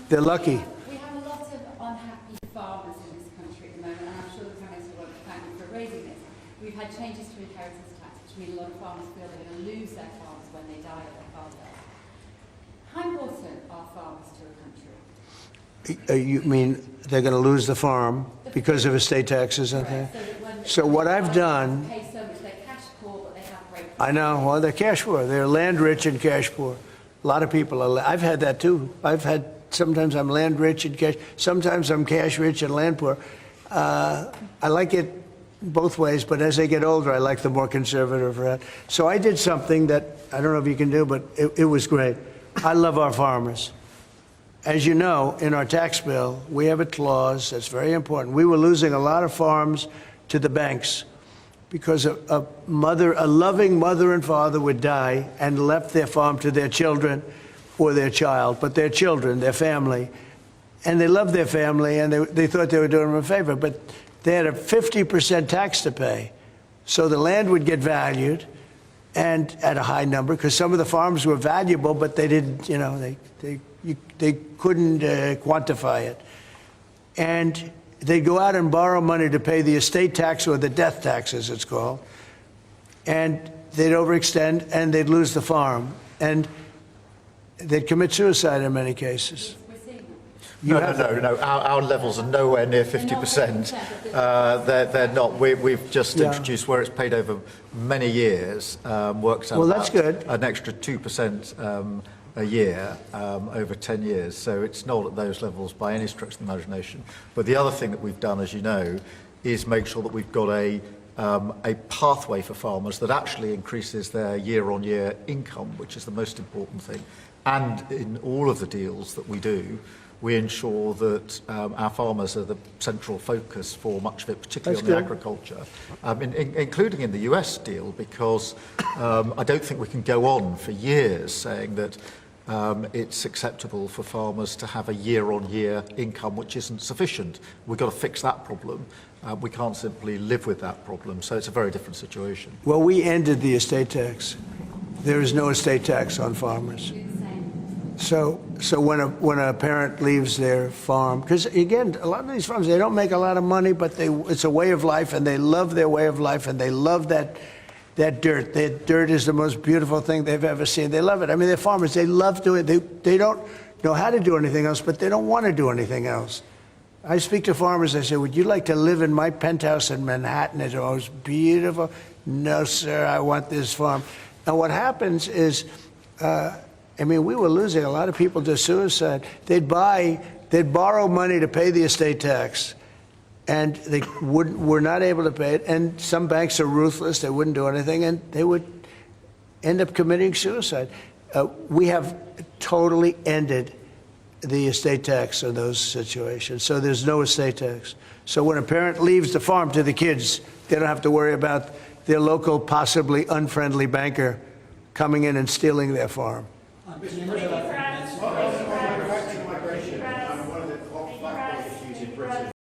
Speaker 2: They're lucky.
Speaker 9: We have a lot of unhappy farmers in this country at the moment, and I'm sure the Prime Minister won't thank me for raising this. We've had changes to inheritance tax, which mean a lot of farmers feel they're going to lose their farms when they die or their farm dies. How important are farmers to a country?
Speaker 2: You mean they're going to lose the farm because of estate taxes and things? So what I've done,
Speaker 9: Pay so much, they're cash poor, but they have great.
Speaker 2: I know, well, they're cash poor. They're land rich and cash poor. A lot of people are, I've had that too. Sometimes I'm land rich and cash, sometimes I'm cash rich and land poor. I like it both ways, but as they get older, I like the more conservative route. So I did something that I don't know if you can do, but it was great. I love our farmers. As you know, in our tax bill, we have a clause that's very important. We were losing a lot of farms to the banks because a loving mother and father would die and left their farm to their children or their child, but their children, their family. And they loved their family, and they thought they were doing them a favor, but they had a 50% tax to pay. So the land would get valued, and at a high number, because some of the farms were valuable, but they didn't, you know, they couldn't quantify it. And they'd go out and borrow money to pay the estate tax, or the death tax, as it's called, and they'd overextend, and they'd lose the farm. And they'd commit suicide in many cases.
Speaker 1: No. Our levels are nowhere near 50%. They're not. We've just introduced where it's paid over many years. Works out.
Speaker 2: Well, that's good.
Speaker 1: An extra 2% a year over 10 years. So it's not at those levels by any stretch of the imagination. But the other thing that we've done, as you know, is make sure that we've got a pathway for farmers that actually increases their year-on-year income, which is the most important thing. And in all of the deals that we do, we ensure that our farmers are the central focus for much of it, particularly on the agriculture, including in the US deal, because I don't think we can go on for years saying that it's acceptable for farmers to have a year-on-year income which isn't sufficient. We've got to fix that problem. We can't simply live with that problem, so it's a very different situation.
Speaker 2: Well, we ended the estate tax. There is no estate tax on farmers. So when a parent leaves their farm, because again, a lot of these farms, they don't make a lot of money, but it's a way of life, and they love their way of life, and they love that dirt. That dirt is the most beautiful thing they've ever seen. They love it. I mean, they're farmers. They love doing it. They don't know how to do anything else, but they don't want to do anything else. I speak to farmers. I say, would you like to live in my penthouse in Manhattan? It's the most beautiful. No, sir, I want this farm. And what happens is, I mean, we were losing a lot of people to suicide. They'd borrow money to pay the estate tax, and they were not able to pay it. And some banks are ruthless; they wouldn't do anything, and they would end up committing suicide. We have totally ended the estate tax in those situations, so there's no estate tax. So when a parent leaves the farm to the kids, they don't have to worry about their local, possibly unfriendly banker coming in and stealing their farm.
Speaker 7: Mr. President,